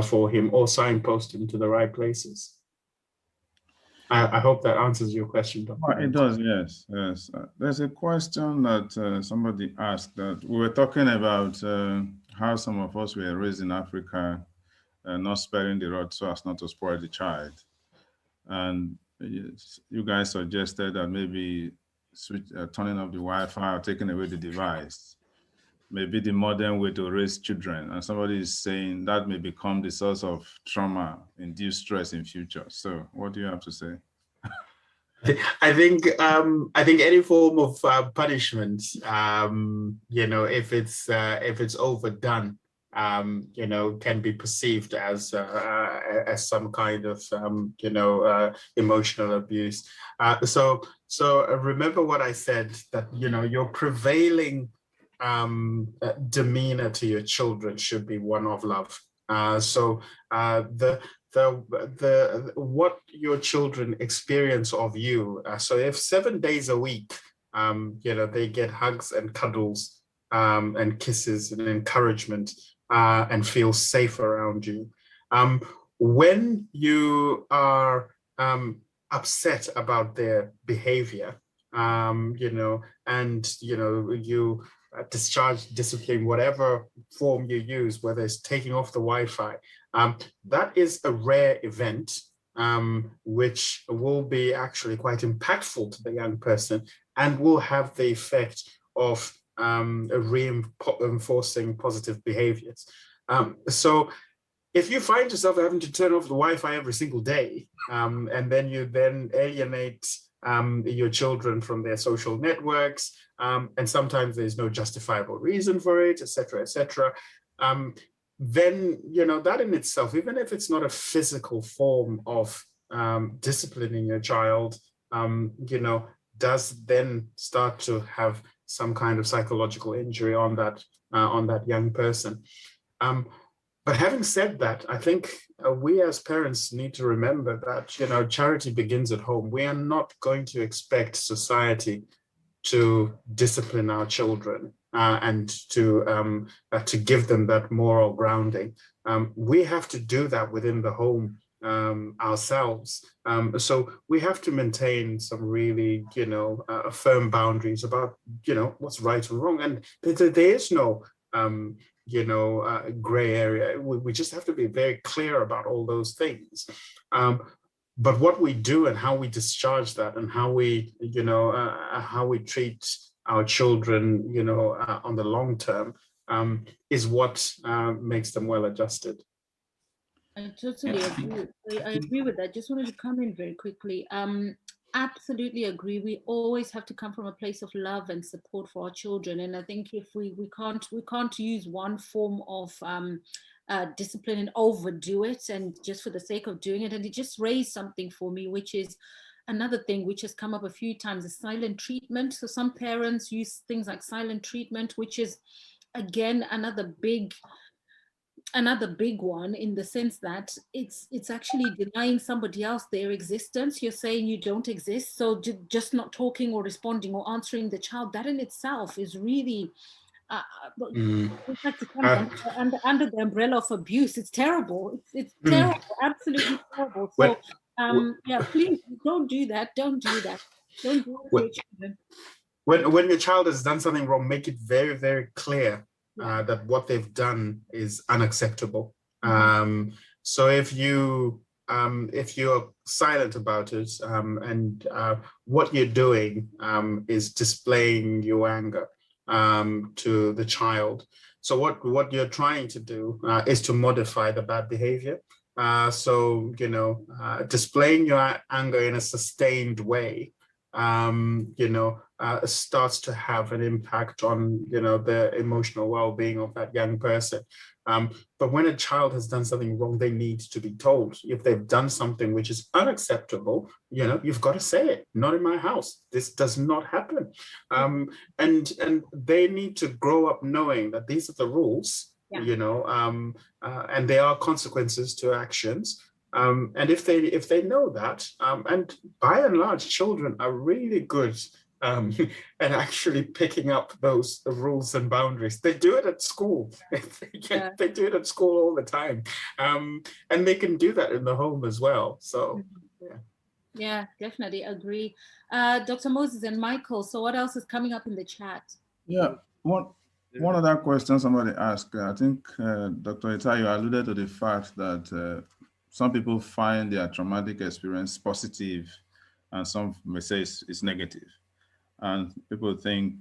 for him, or signpost him to the right places. I hope that answers your question, Dr. Well, it does, yes. There's a question that somebody asked, that we were talking about how some of us were raised in Africa, not sparing the rod so as not to spoil the child. And you guys suggested that maybe turning off the Wi-Fi or taking away the device may be the modern way to raise children. And somebody is saying that may become the source of trauma-induced stress in future. So what do you have to say? I think any form of punishment, if it's overdone, can be perceived as some kind of emotional abuse. So remember what I said, that your prevailing demeanor to your children should be one of love. So what your children experience of you. So if 7 days a week, they get hugs and cuddles and kisses and encouragement and feel safe around you. When you are upset about their behavior, and you discharge discipline, whatever form you use, whether it's taking off the Wi-Fi, that is a rare event, which will be actually quite impactful to the young person and will have the effect of reinforcing positive behaviors. So if you find yourself having to turn off the Wi-Fi every single day, and then you alienate your children from their social networks, and sometimes there's no justifiable reason for it, etc., then that in itself, even if it's not a physical form of disciplining your child, does then start to have some kind of psychological injury on that young person. But having said that, I think we as parents need to remember that charity begins at home. We are not going to expect society to discipline our children and to give them that moral grounding. We have to do that within the home ourselves. So we have to maintain some really, firm boundaries about, what's right and wrong. And there is no, gray area. We just have to be very clear about all those things. But what we do and how we discharge that, and how we treat our children, on the long term, is what makes them well adjusted. I totally agree. I agree with that. Just wanted to come in very quickly. Absolutely agree. We always have to come from a place of love and support for our children. And I think if we can't use one form of discipline and overdo it, and just for the sake of doing it. And it just raised something for me, which is another thing which has come up a few times is silent treatment. So some parents use things like silent treatment, which is again another big one, in the sense that it's actually denying somebody else their existence. You're saying you don't exist, so just not talking or responding or answering the child, that in itself is really in fact, it comes under the umbrella of abuse. It's terrible. It's terrible, absolutely terrible. So yeah, please don't do that. Don't do that. Don't do it to your children. When your child has done something wrong, make it very, very clear that what they've done is unacceptable. So if you're silent about it, and what you're doing is displaying your anger to the child. So what you're trying to do is to modify the bad behavior. So, displaying your anger in a sustained way, starts to have an impact on, the emotional well-being of that young person. But when a child has done something wrong, they need to be told. If they've done something which is unacceptable, you've got to say it. Not in my house. This does not happen. And they need to grow up knowing that these are the rules, and there are consequences to actions. And if they know that, and by and large, children are really good at actually picking up the rules and boundaries. They do it at school. They do it at school all the time, and they can do that in the home as well. So, yeah, definitely agree. Dr. Moses and Michael. So, what else is coming up in the chat? Yeah, one other question somebody asked. I think Dr. Itai, you alluded to the fact that some people find their traumatic experience positive, and some may say it's negative. And people think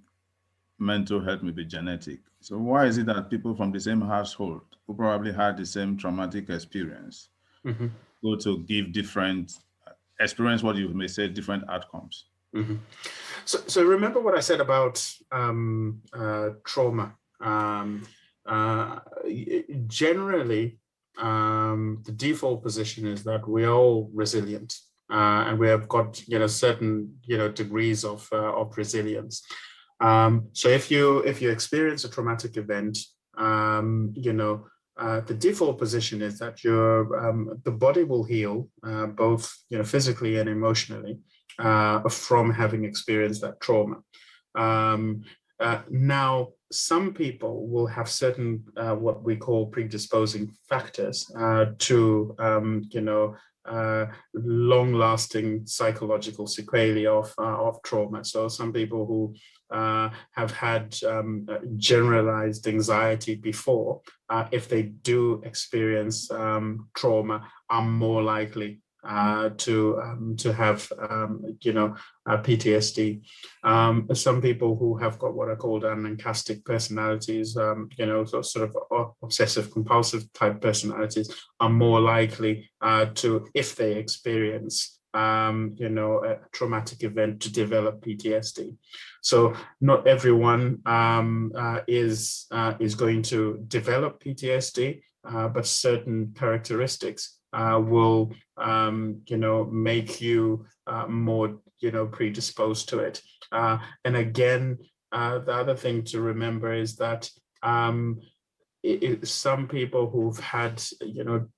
mental health may be genetic. So why is it that people from the same household who probably had the same traumatic experience go to give experience what you may say different outcomes? So remember what I said about trauma. Generally, the default position is that we're all resilient, and we have got certain degrees of resilience. So if you experience a traumatic event, the default position is that the body will heal both physically and emotionally from having experienced that trauma. Now, some people will have certain what we call predisposing factors to long-lasting psychological sequelae of trauma. So some people who have had generalized anxiety before, if they do experience trauma, are more likely to have PTSD. Some people who have got what are called anancastic personalities, sort of obsessive compulsive type personalities, are more likely to, if they experience a traumatic event, to develop PTSD. So not everyone is going to develop PTSD, but certain characteristics will make you more predisposed to it. And again, the other thing to remember is that some people who've had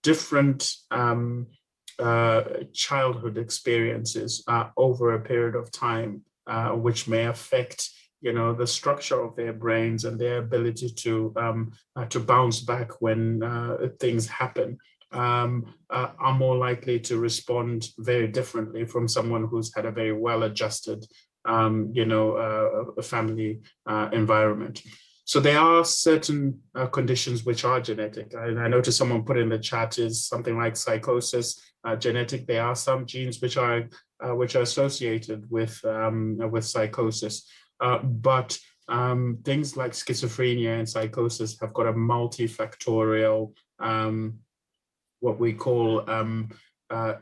different childhood experiences over a period of time, which may affect the structure of their brains and their ability to bounce back when things happen, are more likely to respond very differently from someone who's had a very well-adjusted, family environment. So there are certain conditions which are genetic. I noticed someone put in the chat is something like psychosis genetic. There are some genes which are associated with psychosis, but things like schizophrenia and psychosis have got a multifactorial what we call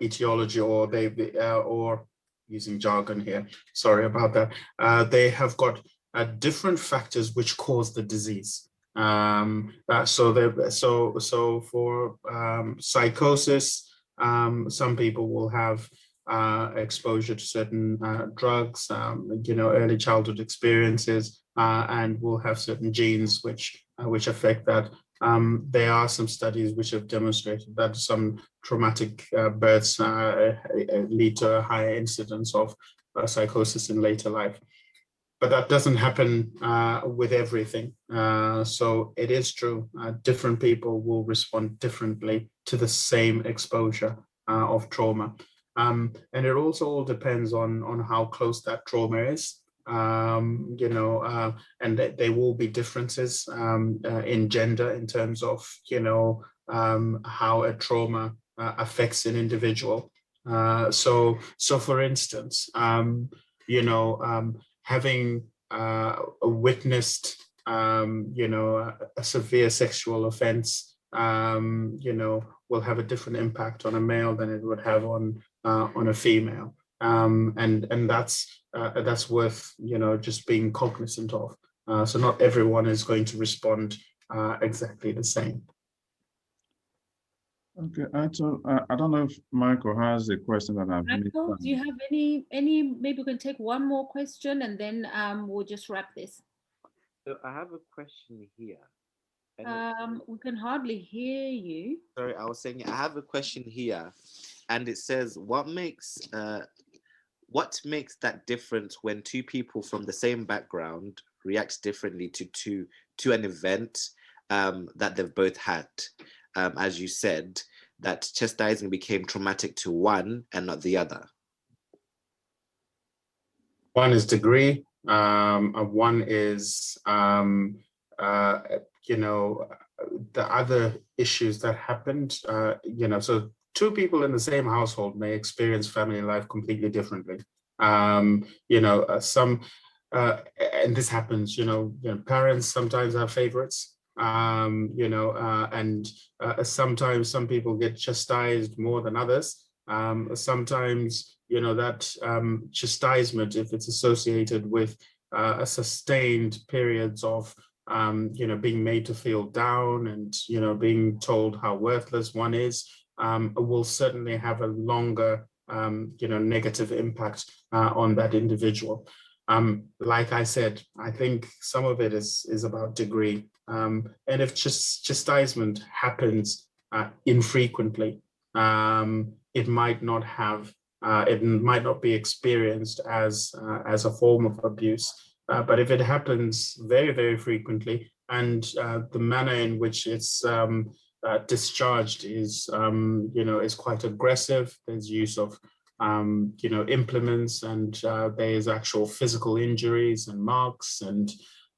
etiology, or using jargon here, sorry about that. They have got different factors which cause the disease. So for psychosis, some people will have exposure to certain drugs, early childhood experiences, and will have certain genes which affect that. There are some studies which have demonstrated that some traumatic births lead to a higher incidence of psychosis in later life. But that doesn't happen with everything. So it is true, different people will respond differently to the same exposure of trauma. And it also all depends on how close that trauma is. And there will be differences in gender in terms of, how a trauma affects an individual. So for instance, having witnessed, a severe sexual offense, will have a different impact on a male than it would have on a female, and that's worth just being cognizant of. So not everyone is going to respond exactly the same. Okay, I don't know if Michael has a question that I've missed. Michael, do you have any? Maybe we can take one more question and then we'll just wrap this. So I have a question here. We can hardly hear you. Sorry, I was saying I have a question here, and it says, what makes that difference when two people from the same background react differently to an event that they've both had? As you said, that chastising became traumatic to one and not the other. One is degree, one is, the other issues that happened, so two people in the same household may experience family life completely differently. And this happens, parents sometimes have favorites. Sometimes some people get chastised more than others. Sometimes, that chastisement, if it's associated with a sustained periods of, being made to feel down and, being told how worthless one is, will certainly have a longer, negative impact on that individual. Like I said, I think some of it is about degree. And if chastisement happens infrequently, it might not be experienced as a form of abuse. But if it happens very, very frequently, and the manner in which it's discharged is quite aggressive, there's use of implements, and there's actual physical injuries and marks and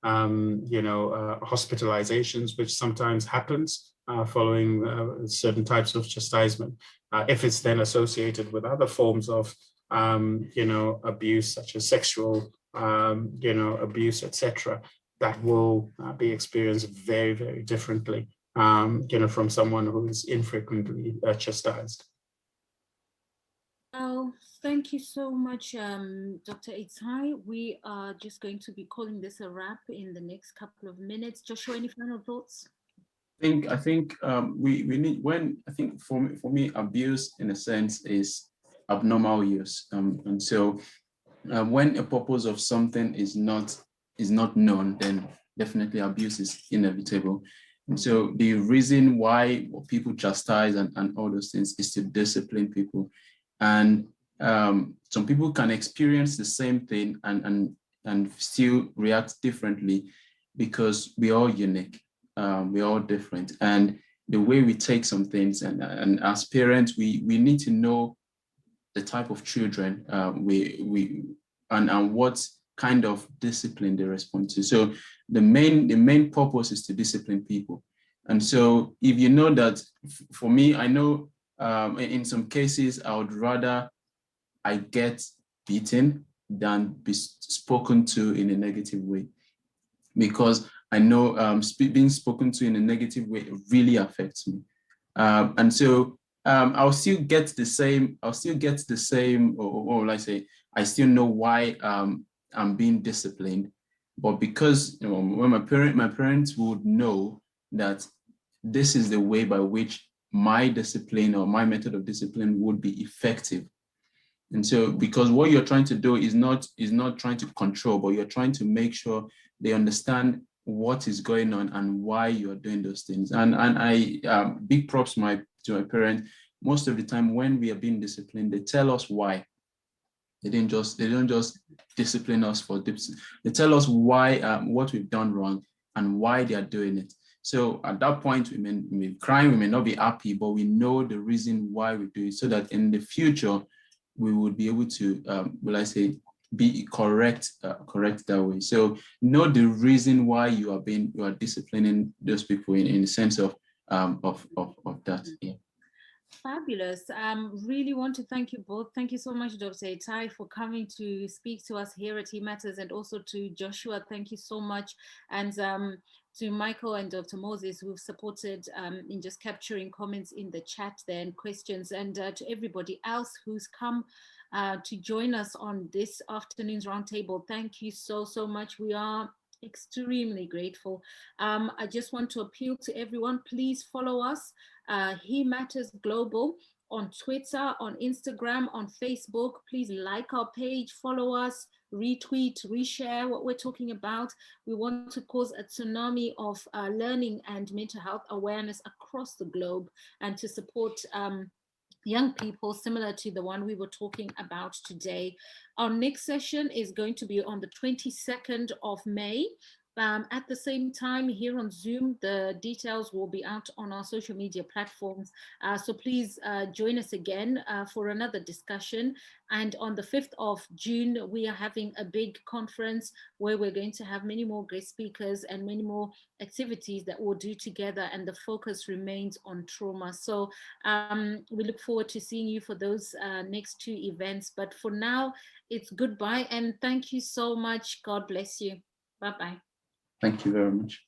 hospitalizations, which sometimes happens following certain types of chastisement. If it's then associated with other forms of abuse, such as sexual abuse, etc., that will be experienced very, very differently from someone who is infrequently chastised. Oh, thank you so much, Dr. Itai. We are just going to be calling this a wrap in the next couple of minutes. Joshua, any final thoughts? I think we need, for me, abuse in a sense is abnormal use, and so when a purpose of something is not known, then definitely abuse is inevitable. And so the reason why people chastise and all those things is to discipline people. And some people can experience the same thing and still react differently, because we're all unique, we're all different. And the way we take some things, and as parents, we need to know the type of children and what kind of discipline they respond to. So the main purpose is to discipline people. And so if you know that, for me, I know in some cases, I would rather I get beaten than be spoken to in a negative way, because I know being spoken to in a negative way really affects me. And so I'll still get the same, or what will I say? I still know why I'm being disciplined, but because when my parents would know that this is the way by which my discipline or my method of discipline would be effective, And so, because what you're trying to do is not trying to control, but you're trying to make sure they understand what is going on and why you're doing those things. And I big props to my parents. Most of the time when we are being disciplined, they tell us why. They don't just discipline us for this. They tell us why, what we've done wrong and why they are doing it. So at that point, we may be crying, we may not be happy, but we know the reason why we do it, so that in the future, we would be able to, be correct that way. So know the reason why you are disciplining those people in the sense of that. Yeah. Fabulous. Really want to thank you both. Thank you so much, Dr. Itai, for coming to speak to us here at He Matters, and also to Joshua. Thank you so much. And to Michael and Dr. Moses, who've supported in just capturing comments in the chat there and questions, and to everybody else who's come to join us on this afternoon's roundtable. Thank you so much. We are extremely grateful. I just want to appeal to everyone, please follow us, He Matters Global, on Twitter, on Instagram, on Facebook. Please like our page, follow us, retweet, reshare what we're talking about. We want to cause a tsunami of learning and mental health awareness across the globe, and to support young people similar to the one we were talking about today. Our next session is going to be on the 22nd of May. At the same time here on Zoom, the details will be out on our social media platforms. So please join us again for another discussion. And on the 5th of June, we are having a big conference where we're going to have many more guest speakers and many more activities that we'll do together. And the focus remains on trauma. So we look forward to seeing you for those next two events. But for now, it's goodbye. And thank you so much. God bless you. Bye-bye. Thank you very much.